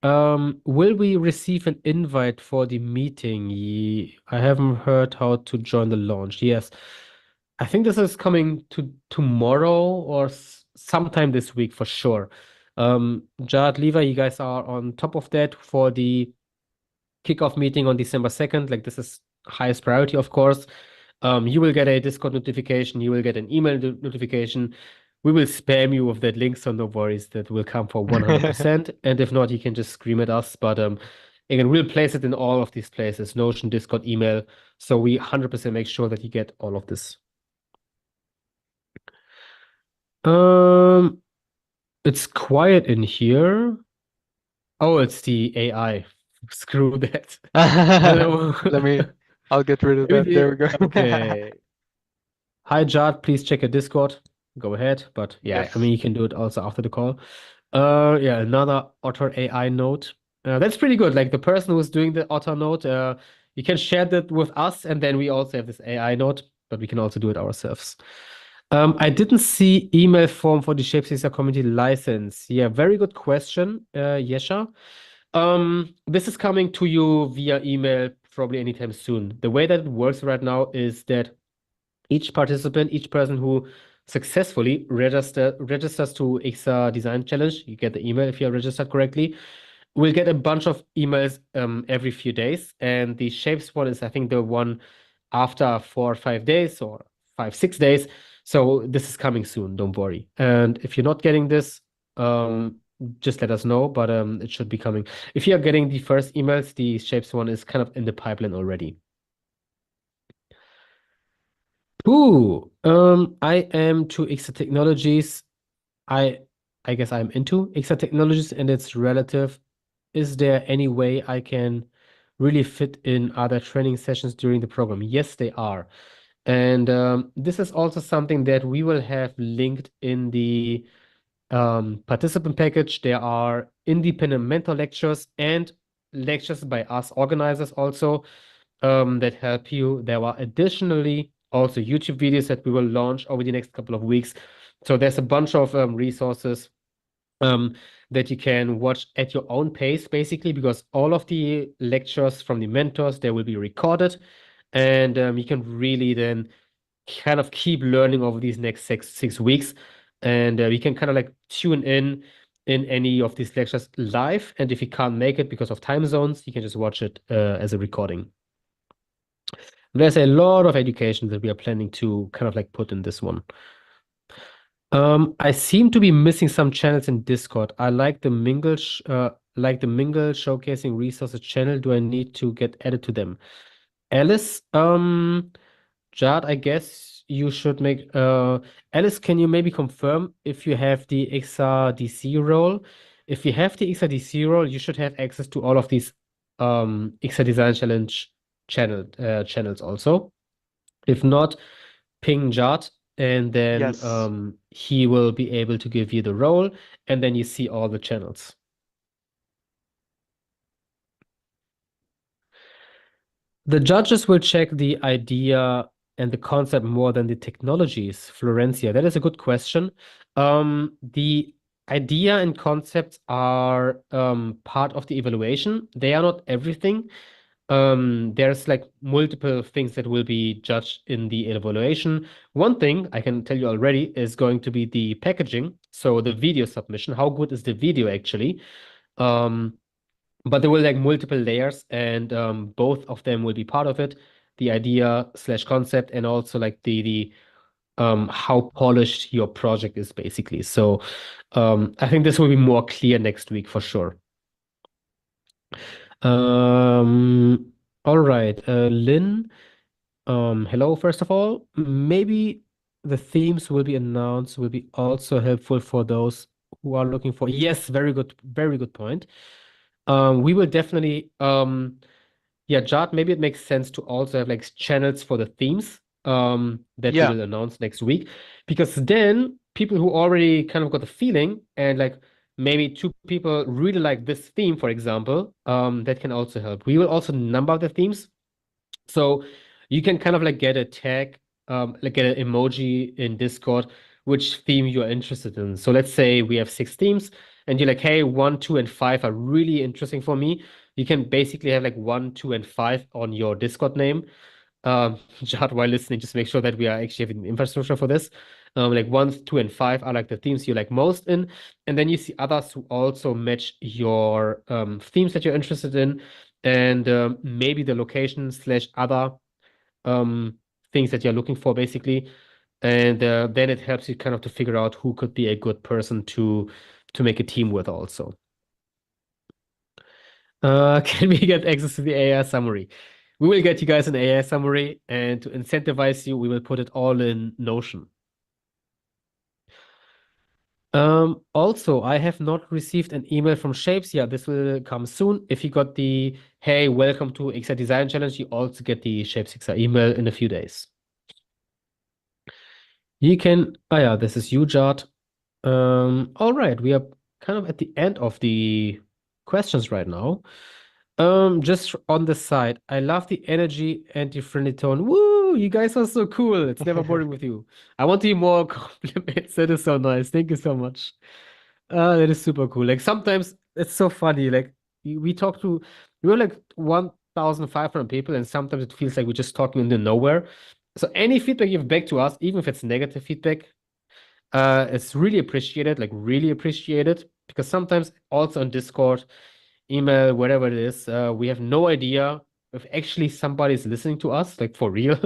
Will we receive an invite for the meeting? I haven't heard how to join the launch. Yes. I think this is coming to tomorrow or sometime this week for sure. Jad, Levi, you guys are on top of that for the kickoff meeting on December 2nd. Like this is highest priority, of course. You will get a Discord notification. You will get an email notification. We will spam you with that link, so no worries. That will come for 100%. And if not, you can just scream at us. But again, we'll place it in all of these places, Notion, Discord, email. So we 100% make sure that you get all of this. Um, it's quiet in here. Oh, it's the AI. Screw that. Hello. I'll get rid of that. Maybe There we go. okay. Hi, Jad. Please check your Discord. Go ahead. But yeah, I Yes. mean, you can do it also after the call. Yeah, another Otter AI note. That's pretty good. Like the person who's doing the Otter note, you can share that with us, and then we also have this AI note, but we can also do it ourselves. I didn't see email form for the Shapeshifter community license. Yeah, very good question, Yesha. This is coming to you via email probably anytime soon. The way that it works right now is that each participant, each person who successfully registers to IXA Design Challenge, you get the email if you're registered correctly. We'll get a bunch of emails every few days, and the Shapes one is, I think, the one after 4 or 5 days or 5, 6 days. So this is coming soon. Don't worry. And if you're not getting this, just let us know. But it should be coming. If you are getting the first emails, the Shapes one is kind of in the pipeline already. I am to XR technologies. I I guess I'm into XR technologies and it's relative. Is there any way I can really fit in other training sessions during the program? Yes, they are. And this is also something that we will have linked in the participant package. There are independent mentor lectures and lectures by us organizers also that help you. There are additionally also YouTube videos that we will launch over the next couple of weeks. So there's a bunch of resources um, that you can watch at your own pace, basically, because all of the lectures from the mentors, they will be recorded, and you can really then kind of keep learning over these next six weeks, and you can kind of like tune in any of these lectures live, and if you can't make it because of time zones, you can just watch it as a recording. There's a lot of education that we are planning to kind of like put in this one. I seem to be missing some channels in Discord. I like the Mingle showcasing resources channel. Do I need to get added to them? Alice, Jad, I guess you should make Alice, can you maybe confirm if you have the XRDC role? If you have the XRDC role, you should have access to all of these XR Design Challenge channels also. If not, ping Jot, and then Yes. he will be able to give you the role, and then you see all the channels. The judges will check the idea and the concept more than the technologies, Florencia. That is a good question. The idea and concepts are part of the evaluation. They are not everything. There's like multiple things that will be judged in the evaluation. One thing I can tell you already is going to be the packaging. So the video submission. How good is the video actually? Um, but there will like multiple layers, and both of them will be part of it. The idea slash concept, and also like the how polished your project is basically. So I think this will be more clear next week for sure. Um, all right, Lynn. Hello, first of all. Maybe the themes will be announced will be also helpful for those who are looking for. Yes, very good point. We will definitely yeah, Jart, maybe it makes sense to also have like channels for the themes that we Yeah. will announce next week. Because then people who already kind of got the feeling and like maybe two people really like this theme, for example, that can also help. We will also number the themes. So you can kind of like get a tag, like get an emoji in Discord, which theme you're interested in. So let's say we have six themes, and you're like, hey, one, two, and five are really interesting for me. You can basically have like one, two, and five on your Discord name. Jad, while listening, just make sure that we are actually having infrastructure for this. Like one, two, and five are like the themes you like most in, and then you see others who also match your themes that you're interested in, and maybe the location slash other um things that you're looking for, basically. And then it helps you kind of to figure out who could be a good person to make a team with also. Can we get access to the AI summary? We will get you guys an AI summary, and to incentivize you, we will put it all in Notion. Also, I have not received an email from Shapes. Yeah, this will come soon. If you got the hey, welcome to XR Design Challenge, you also get the Shapes XR email in a few days. You can, oh yeah, this is you, Jart. All right, we are kind of at the end of the questions right now. Just on the side, I love the energy and the friendly tone. Woo, you guys are so cool. It's never boring with you. I want to hear more compliments. That is so nice. Thank you so much. That is super cool. Like sometimes it's so funny. Like we talk to, we're like 1,500 people, and sometimes it feels like we're just talking into nowhere. So any feedback you have back to us, even if it's negative feedback, it's really appreciated, like really appreciated, because sometimes also on Discord, email, whatever it is, we have no idea if actually somebody's listening to us, like for real.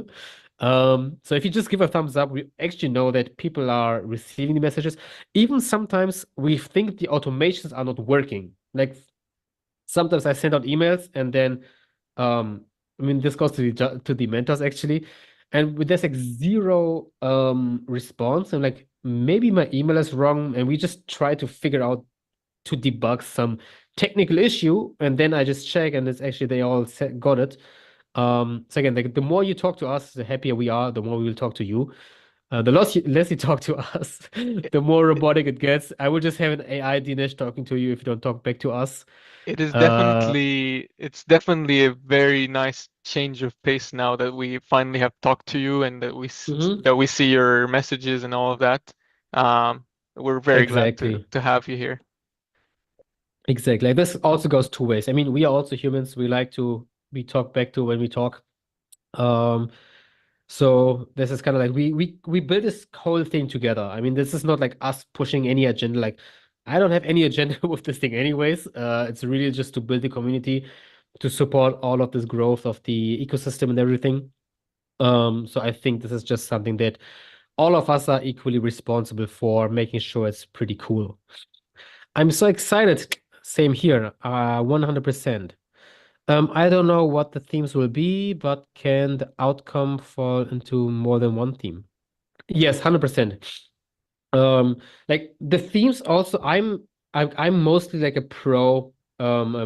So if you just give a thumbs up, we actually know that people are receiving the messages. Even sometimes we think the automations are not working. Like sometimes I send out emails and then, I mean, this goes to the mentors actually. there's like zero response. And like maybe my email is wrong, and we just try to figure out to debug some technical issue, and then I just check, and it's actually they all got it. So again, like the more you talk to us, the happier we are. The more we will talk to you. The less you talk to us, It, the more it, robotic it gets. I will just have an AI Dinesh talking to you if you don't talk back to us. it is Uh, definitely a very nice change of pace now that we finally have talked to you and that mhm. that we see your messages and all of that. Um, we're very glad Exactly. to have you here. Exactly. Like this also goes two ways. I mean, we are also humans. We like to be talked back to when we talk. Um, so this is kind of like we build this whole thing together. I mean, this is not like us pushing any agenda. Like, I don't have any agenda with this thing anyways. It's really just to build the community, to support all of this growth of the ecosystem and everything. So I think this is just something that all of us are equally responsible for making sure it's pretty cool. I'm so excited. Same here. 100%. I don't know what the themes will be, but can the outcome fall into more than one theme? Yes, 100%. Um, like the themes also, I'm mostly like a pro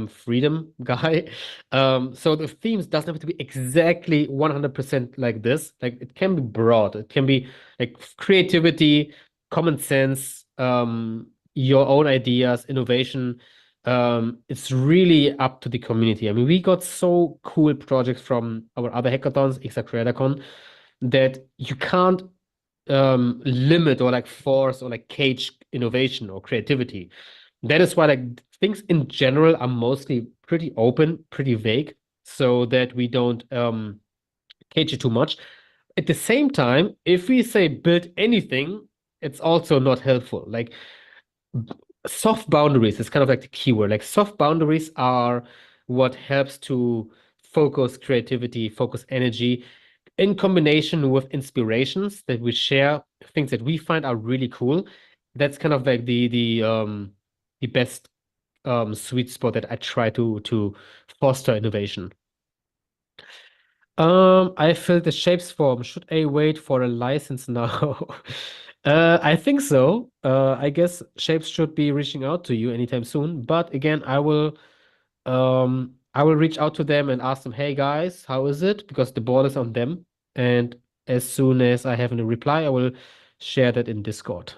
freedom guy. So the themes doesn't have to be exactly 100% like this. Like it can be broad. It can be like creativity, common sense, your own ideas, innovation. It's really up to the community. I mean, we got so cool projects from our other hackathons, except CreatorCon, that you can't limit or like force or like cage innovation or creativity. That is why like things in general are mostly pretty open, pretty vague, so that we don't cage it too much. At the same time, if we say build anything, it's also not helpful. Like soft boundaries is kind of like the keyword. Like soft boundaries are what helps to focus creativity, focus energy in combination with inspirations that we share, things that we find are really cool. That's kind of like the best sweet spot that I try to foster innovation. I filled the shapes form. Should I wait for a license now? I think so. I guess shapes should be reaching out to you anytime soon. But again, I will reach out to them and ask them, hey guys, how is it? Because the ball is on them. And as soon as I have a reply, I will share that in Discord.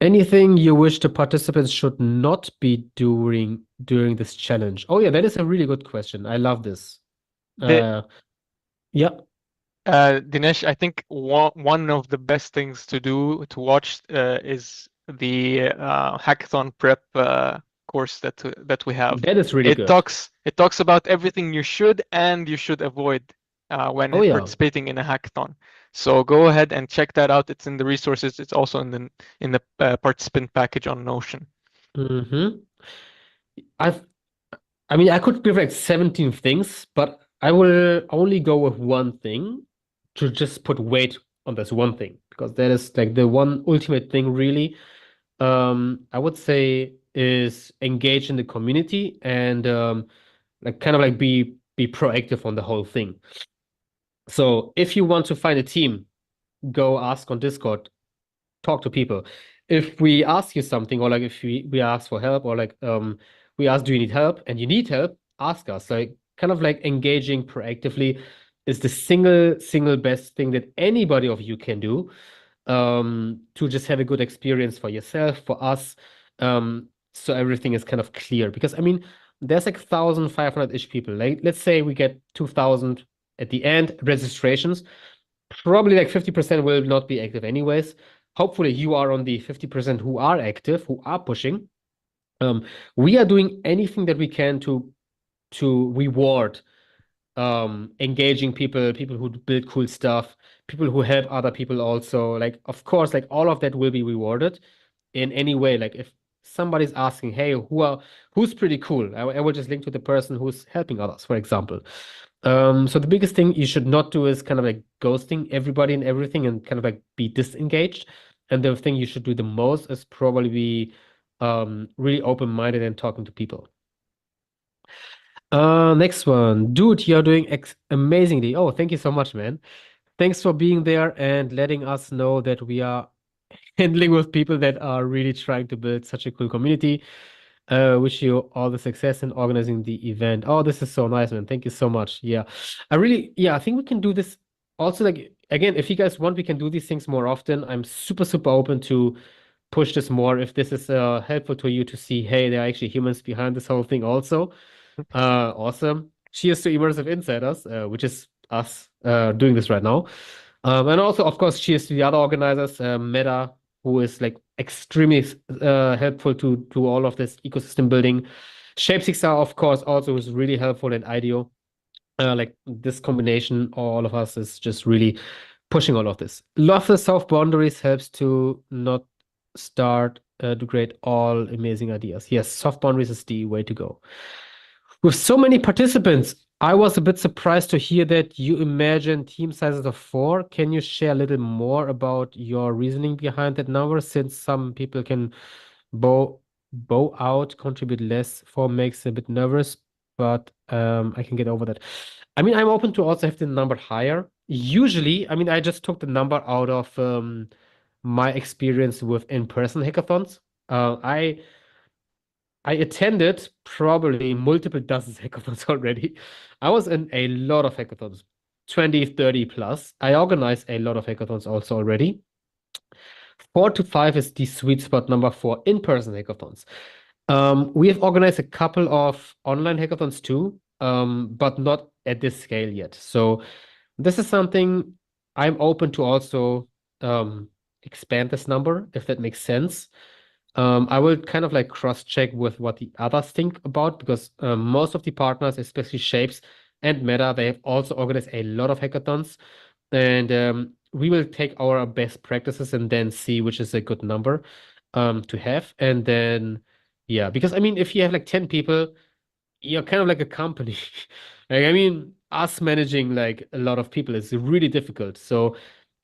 Anything you wish the participants should not be doing during this challenge? Oh yeah, that is a really good question. I love this. The Uh, yeah. Dinesh, I think one of the best things to do to watch is the hackathon prep course that we have. That is really good. It talks about everything you should and you should avoid Oh when yeah. participating in a hackathon. So go ahead and check that out. It's in the resources. It's also in the participant package on Notion. Mm-hmm. I've I mean I could give like 17 things, but I will only go with one thing to just put weight on this one thing because that is like the one ultimate thing really. I would say is engage in the community and like kind of like be proactive on the whole thing. So if you want to find a team, go ask on Discord, talk to people. If we ask you something, or like if we ask for help, or like we ask, do you need help? And you need help, ask us. Like kind of like engaging proactively is the single best thing that anybody of you can do to just have a good experience for yourself, for us, so everything is kind of clear. Because I mean, there's like 1,500-ish people. Like let's say we get 2,000 at the end registrations. Probably like 50% will not be active anyways. Hopefully you are on the 50% who are active, who are pushing. We are doing anything that we can to reward engaging people, people who build cool stuff, people who help other people also. Like, of course, like all of that will be rewarded in any way. Like if somebody's asking, hey, who's pretty cool? I will just link to the person who's helping others, for example. So the biggest thing you should not do is kind of like ghosting everybody and everything and kind of like be disengaged. And the thing you should do the most is probably be really open-minded and talking to people. Next one. Dude, you're doing ex amazingly. Oh, thank you so much, man. Thanks for being there and letting us know that we are handling with people that are really trying to build such a cool community. Wish you all the success in organizing the event. Oh, this is so nice, man. Thank you so much. Yeah. I think we can do this also, like, again, if you guys want, we can do these things more often. I'm super, super open to push this more if this is helpful to you to see, hey, there are actually humans behind this whole thing also. Awesome. Cheers to Immersive Insiders, which is us doing this right now. And also, of course, cheers to the other organizers, Meta, who is like extremely helpful to all of this ecosystem building. Shapesix, of course, also is really helpful and IDEO. Like this combination, all of us is just really pushing all of this. Love the soft boundaries helps to not start to create all amazing ideas. Yes, soft boundaries is the way to go. With so many participants, I was a bit surprised to hear that you imagine team sizes of four. Can you share a little more about your reasoning behind that number? Since some people can bow bow out, contribute less, four makes a bit nervous, but I can get over that. I mean, I'm open to also have the number higher. Usually, I mean, I just took the number out of my experience with in-person hackathons. I attended probably multiple dozens hackathons already. I was in a lot of hackathons, 20, 30 plus. I organized a lot of hackathons also already. 4 to 5 is the sweet spot number for in-person hackathons. We have organized a couple of online hackathons too, but not at this scale yet. So this is something I'm open to also expand this number, if that makes sense. I will kind of like cross-check with what the others think about because most of the partners, especially Shapes and Meta, they have also organized a lot of hackathons. And we will take our best practices and then see which is a good number to have. And then, yeah, because I mean, if you have like 10 people, you're kind of like a company. Like, I mean, us managing like a lot of people is really difficult. So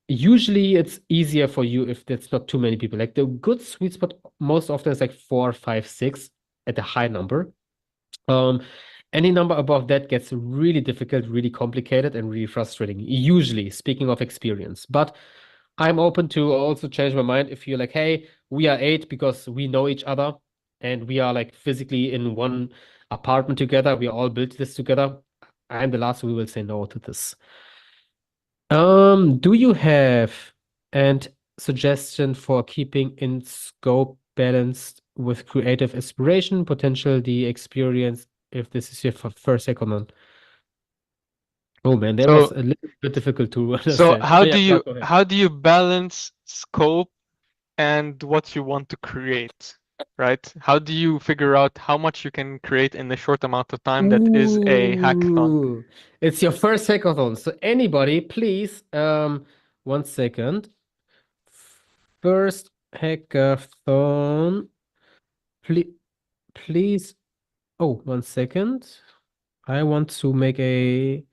usually it's easier for you if there's not too many people. Like the good sweet spot most often is like 4, 5, 6 at a high number. Um, any number above that gets really difficult, really complicated, and really frustrating. Usually, speaking of experience, but I'm open to also change my mind if you're like, hey, we are 8 because we know each other and we are like physically in one apartment together. We all built this together. I'm the last who will say no to this. Do you have and suggestion for keeping in scope balanced with creative inspiration, potential the experience if this is your first second? Oh man, that was So, a little bit difficult to so understand. Oh yeah, Clark, go ahead. how do you balance scope and what you want to create, right? How do you figure out how much you can create in a short amount of time that is a hackathon? Ooh, it's your first hackathon. So anybody, please, 1 second. First hackathon, please, please. Oh, 1 second. I want to make a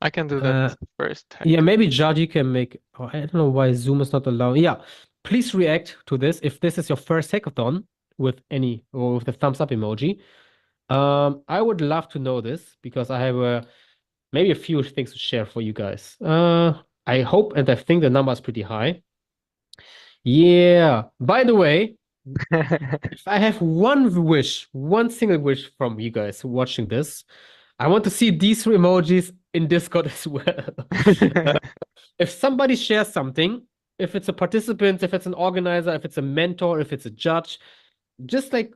I can do that uh first yeah, hackathon. maybe Jaji can make oh, I don't know why Zoom is not allowing. Yeah. Please react to this if this is your first hackathon with any or with the thumbs up emoji. I would love to know this because I have maybe a few things to share for you guys. I hope and I think the number is pretty high. Yeah. By the way, if I have one wish, one single wish from you guys watching this, I want to see these three emojis in Discord as well. If somebody shares something, if it's a participant, if it's an organizer, if it's a mentor, if it's a judge, just like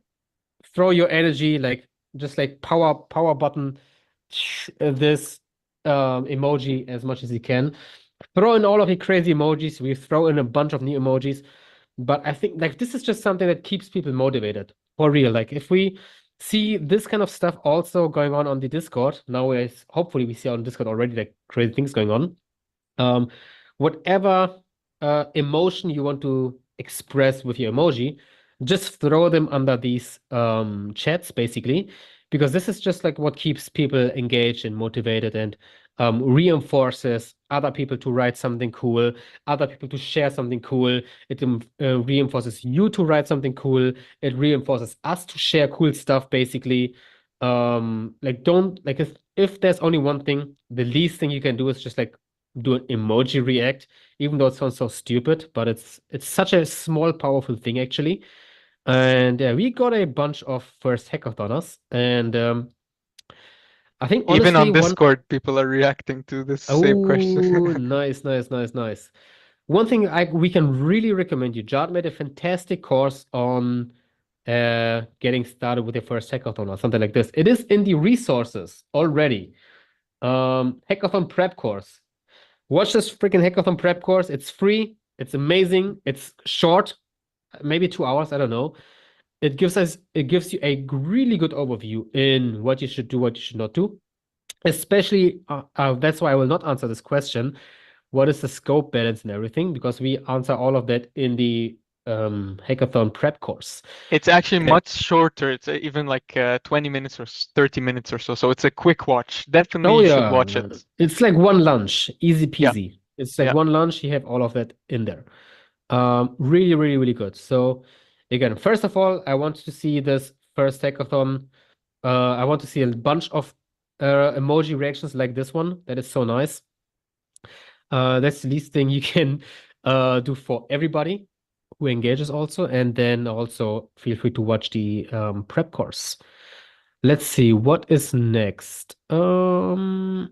throw your energy, like just like power button this emoji as much as you can. Throw in all of the crazy emojis. We throw in a bunch of new emojis. But I think like this is just something that keeps people motivated for real. Like if we see this kind of stuff also going on the Discord, nowadays, hopefully we see on Discord already like crazy things going on. Um, whatever emotion you want to express with your emoji, just throw them under these chats basically, because this is just like what keeps people engaged and motivated and reinforces other people to write something cool, other people to share something cool. It reinforces you to write something cool. It reinforces us to share cool stuff basically. Like don't like if there's only one thing, the least thing you can do is just like do an emoji react, even though it sounds so stupid, but it's such a small, powerful thing actually. And we got a bunch of first hackathoners, and I think Even honestly on one Discord, people are reacting to this same oh question. nice, nice, nice, nice. One thing we can really recommend you. Jad made a fantastic course on getting started with your first hackathon or something like this. It is in the resources already. Hackathon prep course. Watch this freaking hackathon prep course. It's free. It's amazing. It's short, maybe 2 hours. I don't know. It gives you a really good overview in what you should do, what you should not do. Especially, that's why I will not answer this question. What is the scope balance and everything? Because we answer all of that in the hackathon prep course. It's actually And- much shorter. It's even like 20 minutes or 30 minutes or so. So it's a quick watch. Definitely oh you should yeah, watch it. it's like one lunch, easy Yeah, peasy. It's like yeah. one lunch. You have all of that in there. Really, really, really good. So again, first of all, I want to see this first hackathon. I want to see a bunch of emoji reactions like this one. That is so nice. That's the least thing you can do for everybody who engages also. And then also feel free to watch the prep course. Let's see, what is next? Yeah,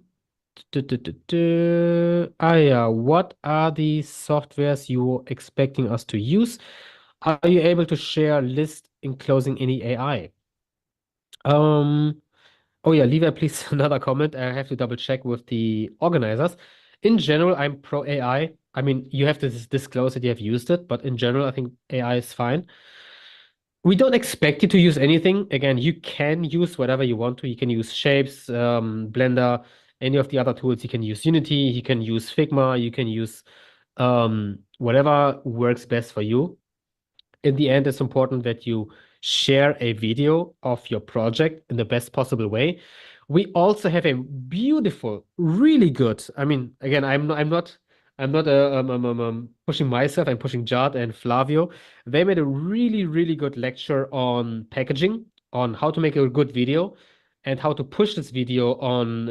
what are the softwares you're expecting us to use? Are you able to share list enclosing any AI? Um, Oh yeah, Levi, please another comment. I have to double check with the organizers. In general, I'm pro AI. I mean, you have to disclose that you have used it, but in general, I think AI is fine. We don't expect you to use anything. Again, you can use whatever you want to. You can use Shapes, Blender, any of the other tools. You can use Unity, you can use Figma, you can use whatever works best for you. In the end, it's important that you share a video of your project in the best possible way. We also have a beautiful, really good. I mean, again, I'm not pushing myself. I'm pushing Jad and Flavio. They made a really, really good lecture on packaging, on how to make a good video, and how to push this video on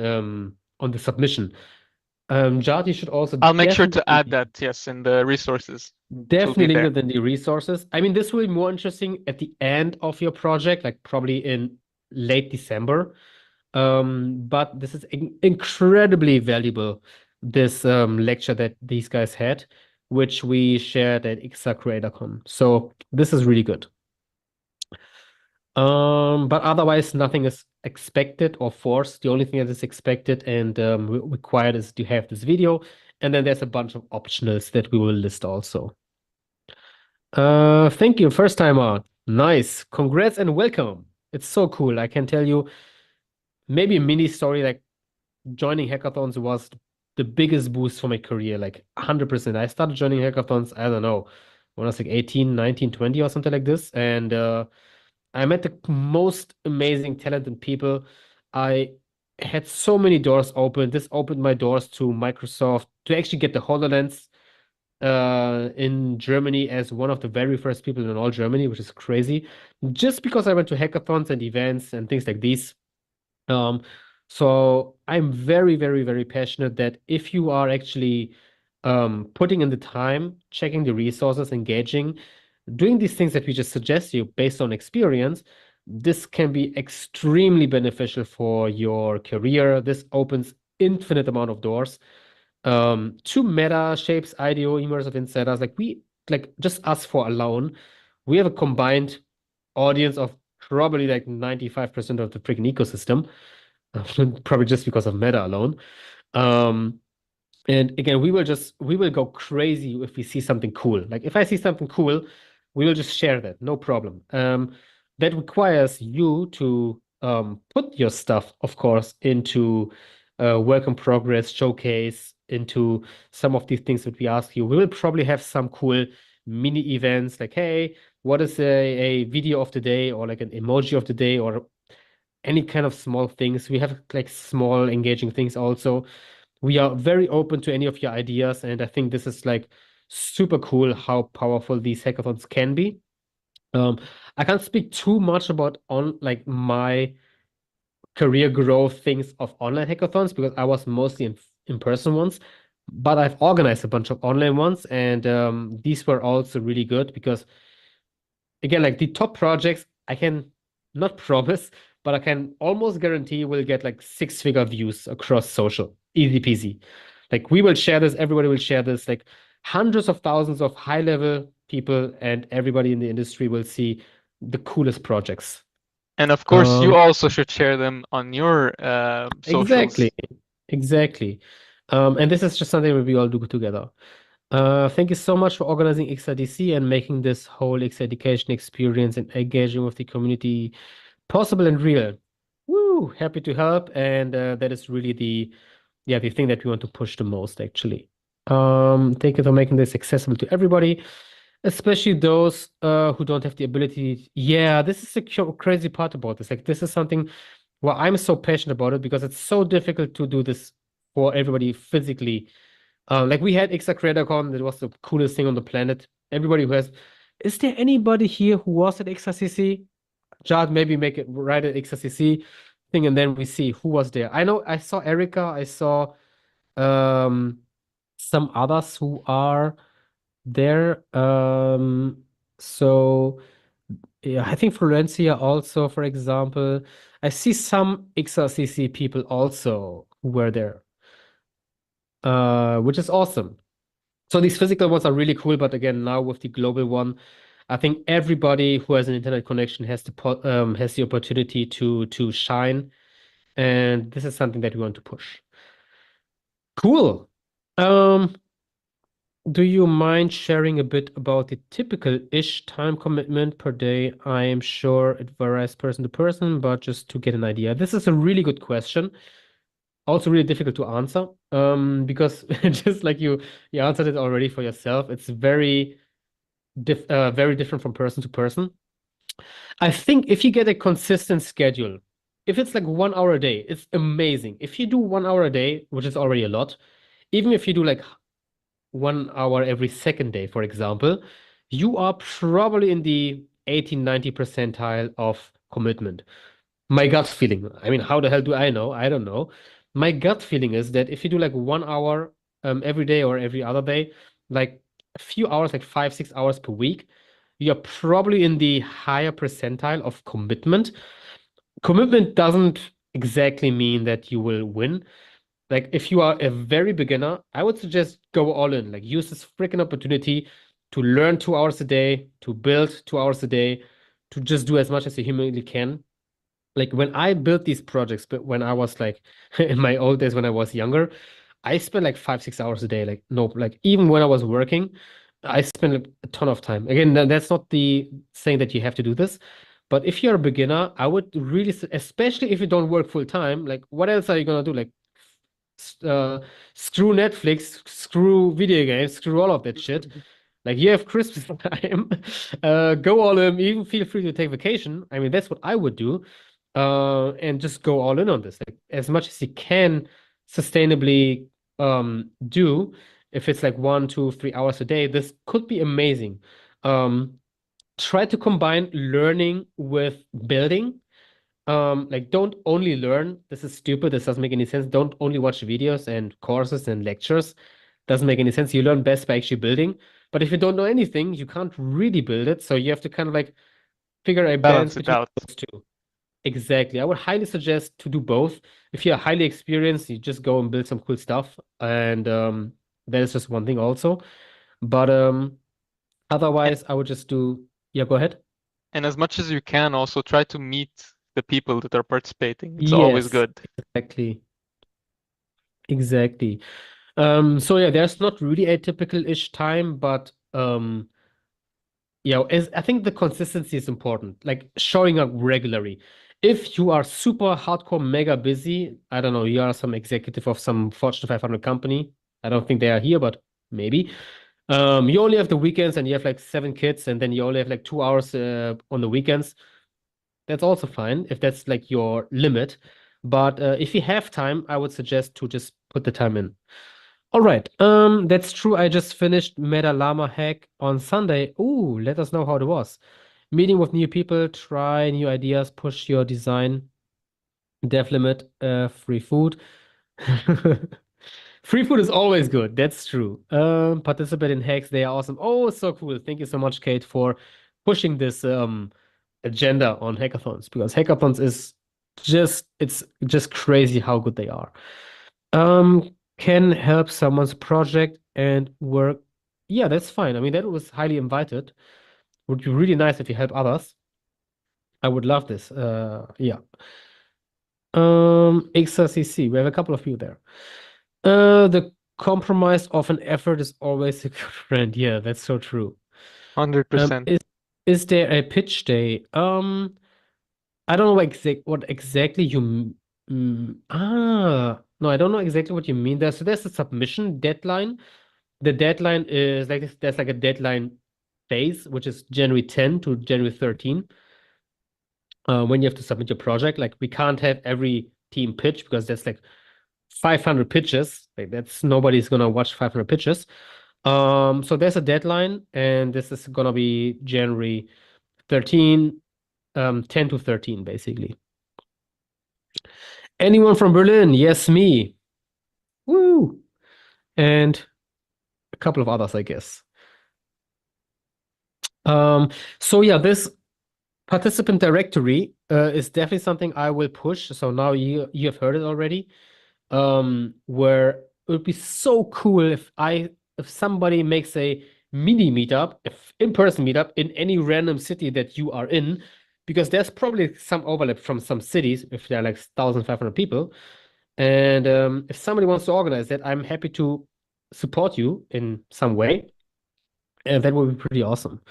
the submission. Jad, you should also I'll make sure to add that, yes, in the resources. It will be definitely link there. it in the resources. I mean, this will be more interesting at the end of your project, like probably in late December. But this is incredibly valuable, this lecture that these guys had, which we shared at IXA CreatorCon. So this is really good. But otherwise, nothing is expected or forced. The only thing that is expected and required is to have this video. And then there's a bunch of optionals that we will list also. Thank you, first timer. Nice. Congrats and welcome. It's so cool. I can tell you maybe a mini story like joining hackathons was the biggest boost for my career, like 100%. I started joining hackathons, I don't know, when I was like 18, 19, 20 or something like this. And I met the most amazing, talented people. I had so many doors open. This opened my doors to Microsoft to actually get the HoloLens in Germany as one of the very first people in all Germany, which is crazy. Just because I went to hackathons and events and things like these. Um, so I'm very, very, very passionate that if you are actually putting in the time, checking the resources, engaging, doing these things that we just suggest you based on experience, this can be extremely beneficial for your career. This opens infinite amount of doors to Meta, Shapes, IDEO, Immersive Insiders, like we like just us for alone, we have a combined audience of probably like 95% of the freaking ecosystem, probably just because of Meta alone. Um, and again, we will go crazy if we see something cool. Like if I see something cool, we will just share that, no problem. That requires you to put your stuff, of course, into work in progress, showcase, into some of these things that we ask you. We will probably have some cool mini events like, hey, what is a video of the day or like an emoji of the day or any kind of small things. We have like small engaging things also. We are very open to any of your ideas, and I think this is like super cool how powerful these hackathons can be. Um, I can't speak too much about on like my career growth things of online hackathons because I was mostly in person ones, but I've organized a bunch of online ones, and these were also really good because again, like the top projects, I can not promise, but I can almost guarantee we'll get like six-figure views across social. Easy peasy. Like we will share this, everybody will share this, like hundreds of thousands of high-level people and everybody in the industry will see the coolest projects. And of course, you Um, also should share them on your exactly, socials. exactly. And this is just something that we all do together. Thank you so much for organizing XIDC and making this whole X education experience and engaging with the community possible and real. Woo! Happy to help, and that is really the thing that we want to push the most, actually. Thank you for making this accessible to everybody, especially those who don't have the ability. Yeah, this is the crazy part about this. Like, this is something where I'm so passionate about it because it's so difficult to do this for everybody physically. Like we had Exa CreatorCon, that was the coolest thing on the planet. Everybody who has, is there anybody here who was at XRCC? Jad, maybe make it right at XRCC thing, and then we see who was there. I know I saw Erica, I saw um some others who are there. So yeah, I think Florencia also, for example. I see some XRCC people also who were there, which is awesome. So these physical ones are really cool, but again, now with the global one, I think everybody who has an internet connection has the opportunity to shine, and this is something that we want to push. Cool. Um, do you mind sharing a bit about the typical-ish time commitment per day? I am sure it varies person to person, but just to get an idea. This is a really good question. Also really difficult to answer. Because just like you answered it already for yourself, it's very different from person to person. I think if you get a consistent schedule, if it's like 1 hour a day, it's amazing. If you do 1 hour a day, which is already a lot, even if you do like 1 hour every second day, for example, you are probably in the 80, 90 percentile of commitment. My gut feeling. I mean, how the hell do I know? I don't know. My gut feeling is that if you do like 1 hour every day or every other day, like a few hours, like 5, 6 hours per week, you're probably in the higher percentile of commitment. Commitment doesn't exactly mean that you will win. Like if you are a very beginner, I would suggest go all in. Like use this freaking opportunity to learn 2 hours a day, to build 2 hours a day, to just do as much as you humanly can. Like when I built these projects, but when I was like in my old days when I was younger, I spent like 5, 6 hours a day. Like no, like even when I was working, I spent like, a ton of time. Again, that's not the saying that you have to do this, but if you're a beginner, I would really, especially if you don't work full time, like what else are you gonna do? Like uh, screw Netflix, screw video games, screw all of that shit. Like you have Christmas time, go all in. Even feel free to take vacation. I mean, that's what I would do, and just go all in on this, like as much as you can sustainably do. If it's like 1, 2, 3 hours a day, this could be amazing. Try to combine learning with building. Like don't only learn. This is stupid. This doesn't make any sense. Don't only watch videos and courses and lectures. Doesn't make any sense. You learn best by actually building. But if you don't know anything, you can't really build it. So you have to kind of like figure a balance Balance it between out. those two. Exactly. I would highly suggest to do both. If you're highly experienced, you just go and build some cool stuff. And that is just one thing also. But And, otherwise, I would just do, yeah, go ahead. and as much as you can, also try to meet the people that are participating. It's always Yes, good. exactly. Exactly. So yeah, there's not really a typical-ish time, but is I think the consistency is important, like showing up regularly. If you are super hardcore mega busy, I don't know, you are some executive of some Fortune 500 company. I don't think they are here, but maybe. You only have the weekends and you have like 7 kids, and then you only have like 2 hours on the weekends. That's also fine if that's like your limit. But if you have time, I would suggest to just put the time in. All right. That's true. I just finished Meta Llama Hack on Sunday. Ooh, let us know how it was. Meeting with new people, try new ideas, push your design. Dev limit, free food. Free food is always good. That's true. Participate in hacks. They are awesome. Oh, so cool. Thank you so much, Kate, for pushing this agenda on hackathons because hackathons is it's just crazy how good they are. Can help someone's project and work. Yeah, that's fine. I mean, that was highly invited. Would be really nice if you help others. I would love this. Yeah. XRCC. We have a couple of you there. The compromise of an effort is always a good friend. Yeah, that's so true. Um, 100%. is is there a pitch day? I don't know what exactly no, I don't know exactly what you mean there. So there's a submission deadline. The deadline is like there's like a deadline phase, which is January 10 to January 13. When you have to submit your project, like we can't have every team pitch because that's like 500 pitches. Like that's nobody's gonna watch 500 pitches. So there's a deadline, and this is gonna be January 13, 10 to 13, basically. Anyone from Berlin? Yes, me. Woo! And a couple of others, I guess. So yeah, this participant directory is definitely something I will push. So now you have heard it already. Where it would be so cool if somebody makes a mini meetup, if in-person meetup in any random city that you are in, because there's probably some overlap from some cities if there are like 1,500 people. And if somebody wants to organize that, I'm happy to support you in some way, and that would be pretty awesome.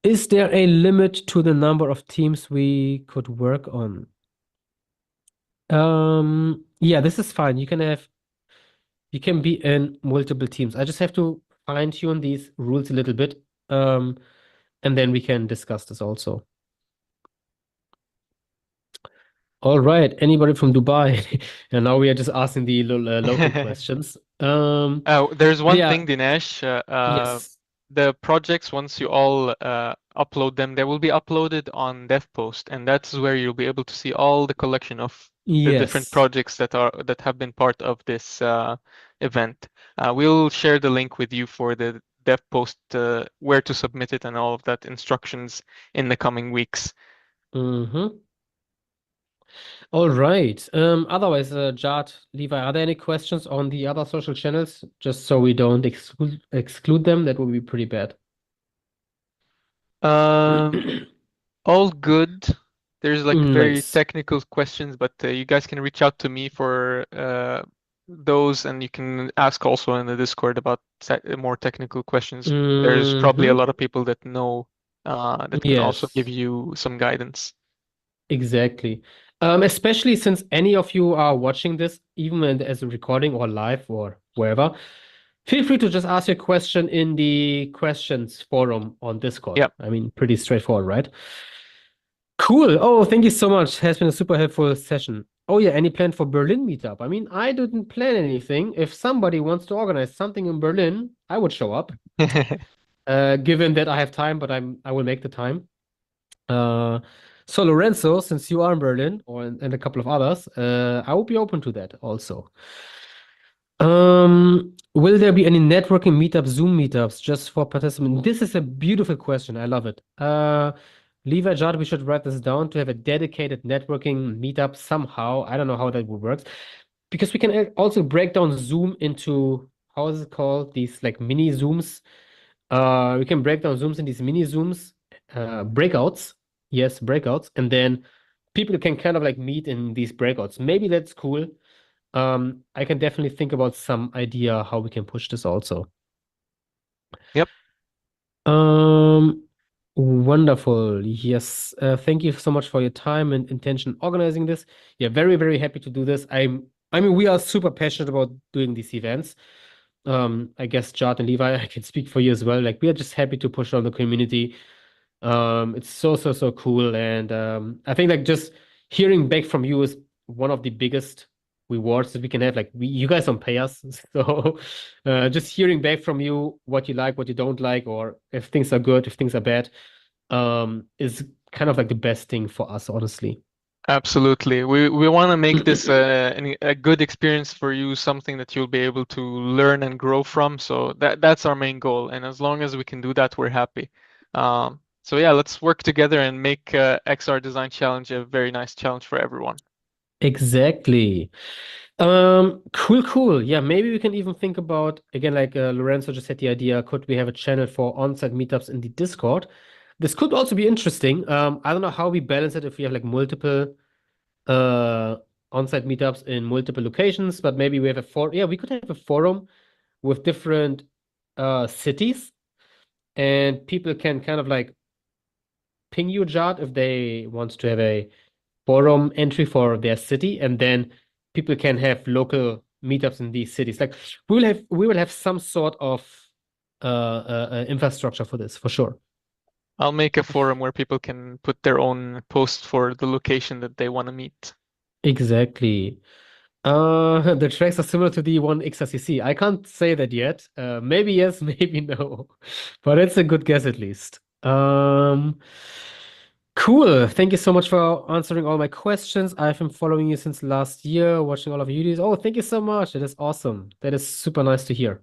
Is there a limit to the number of teams we could work on? Yeah, this is fine. You can be in multiple teams. I just have to fine tune these rules a little bit. Um, and then we can discuss this also. All right. Anybody from Dubai? And now we are just asking the local questions. There's But one yeah, thing, Dinesh. yes. The projects, once you all upload them, they will be uploaded on DevPost, and that's where you'll be able to see all the collection of the different Yes. projects that have been part of this event. We'll share the link with you for the DevPost, where to submit it, and all of that instructions in the coming weeks. Mm-hmm. All right. Otherwise, Jad, Levi, are there any questions on the other social channels? Just so we don't exclude them, that would be pretty bad. Um, All good. There's like very Nice. technical questions, but you guys can reach out to me for those, and you can ask also in the Discord about more technical questions. There's probably a Mm-hmm. lot of people that know that can also give Yes. you some guidance. Exactly. Especially since any of you are watching this, even as a recording or live or wherever, feel free to just ask your question in the questions forum on Discord. Yeah. I mean, pretty straightforward, right? Cool. Oh, thank you so much. Has been a super helpful session. Oh yeah, any plan for Berlin meetup? I mean, I didn't plan anything. If somebody wants to organize something in Berlin, I would show up. Given that I have time, but I will make the time. Uh, so Lorenzo, since you are in Berlin and a couple of others, I will be open to that also. Will there be any networking meetups, Zoom meetups just for participants? This is a beautiful question. I love it. Levi Jad, we should write this down to have a dedicated networking meetup somehow. I don't know how that would work because we can also break down Zoom into how is it called? These like mini Zooms. We can break down Zooms in these mini Zooms, breakouts. Yes, breakouts. And then people can kind of like meet in these breakouts. Maybe that's cool. I can definitely think about some idea how we can push this also. Yep. Um, Wonderful. Yes. Thank you so much for your time and intention organizing this. Yeah, very, very happy to do this. I mean, we are super passionate about doing these events. I guess Jad and Levi, I can speak for you as well. Like, we are just happy to push on the community. It's so, so, so cool. And I think like just hearing back from you is one of the biggest rewards that we can have. Like you guys don't pay us. So just hearing back from you what you like, what you don't like, or if things are good, if things are bad, is kind of like the best thing for us, honestly. Absolutely. We want to make this a good experience for you, something that you'll be able to learn and grow from. So that's our main goal. And as long as we can do that, we're happy. So yeah, let's work together and make XR Design Challenge a very nice challenge for everyone. Exactly. Cool, cool. Yeah, maybe we can even think about again, like Lorenzo just had the idea, could we have a channel for on-site meetups in the Discord? This could also be interesting. I don't know how we balance it if we have like multiple uh on-site meetups in multiple locations, but maybe we have a for yeah, we could have a forum with different cities and people can kind of like ping you, Jad, if they want to have a forum entry for their city, and then people can have local meetups in these cities. Like we will have some sort of infrastructure for this for sure. I'll make a forum where people can put their own post for the location that they want to meet. Exactly. The tracks are similar to the one XRCC. I can't say that yet. Maybe yes, maybe no, but it's a good guess at least. Cool. Thank you so much for answering all my questions. I've been following you since last year, watching all of your videos. Oh, thank you so much. That is awesome. That is super nice to hear.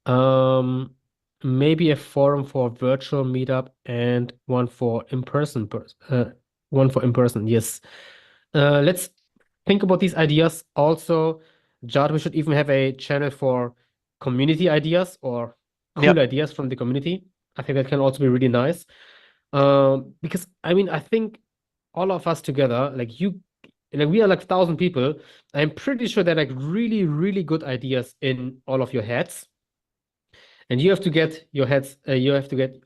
Um, Maybe a forum for virtual meetup and one for in person. Yes. Let's think about these ideas. Also, Jad, we should even have a channel for community ideas or Yeah. cool ideas from the community. I think that can also be really nice. Because I mean, I think all of us together, like we are like 1,000 people. I'm pretty sure they're like really, really good ideas in all of your heads. And you have to get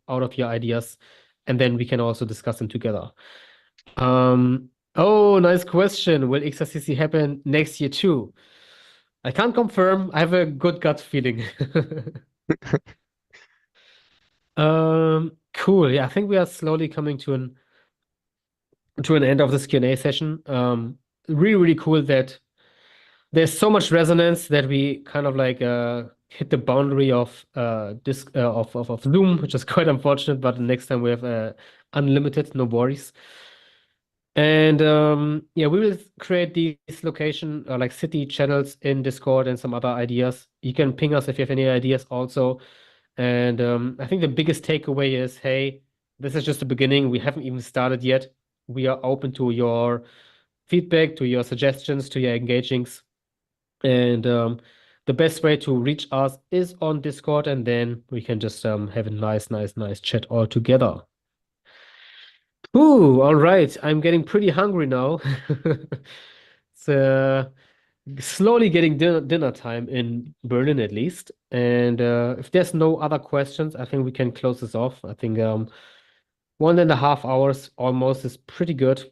out of your ideas, and then we can also discuss them together. Oh, nice question. Will XRCC happen next year too? I can't confirm. I have a good gut feeling. Cool. Yeah, I think we are slowly coming to an end of this Q&A session. Really, really cool that there's so much resonance that we kind of like hit the boundary of this of Zoom, which is quite unfortunate, but next time we have unlimited, no worries. And yeah, we will create these location like city channels in Discord and some other ideas. You can ping us if you have any ideas also. And I think the biggest takeaway is, hey, this is just the beginning. We haven't even started yet. We are open to your feedback, to your suggestions, to your engagings. And the best way to reach us is on Discord, and then we can just have a nice, nice, nice chat all together. Ooh, all right. I'm getting pretty hungry now. It's slowly getting dinner time in Berlin at least. And if there's no other questions, I think we can close this off. I think 1.5 hours almost is pretty good.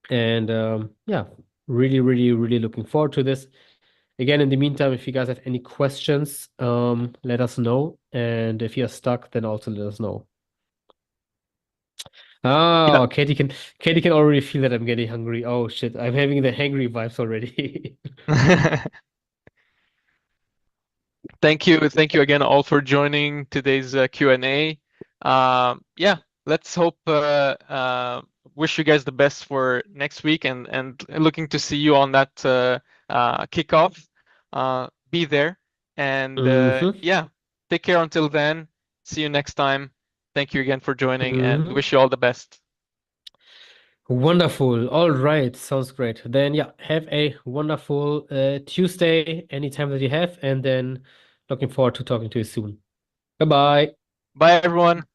And yeah, really, really, really looking forward to this. Again, in the meantime, if you guys have any questions, let us know. And if you're stuck, then also let us know. Yeah. Oh, Katie can already feel that I'm getting hungry. Oh shit, I'm having the hangry vibes already. Thank you again all for joining today's Q&A. Yeah, let's hope wish you guys the best for next week and looking to see you on that kickoff. Be there and hmm yeah, take care until then. See you next time. Thank you again for joining and hmm wish you all the best. Wonderful. All right, sounds great. Then yeah, have a wonderful Tuesday anytime that you have, and then looking forward to talking to you soon. Bye bye. Bye everyone.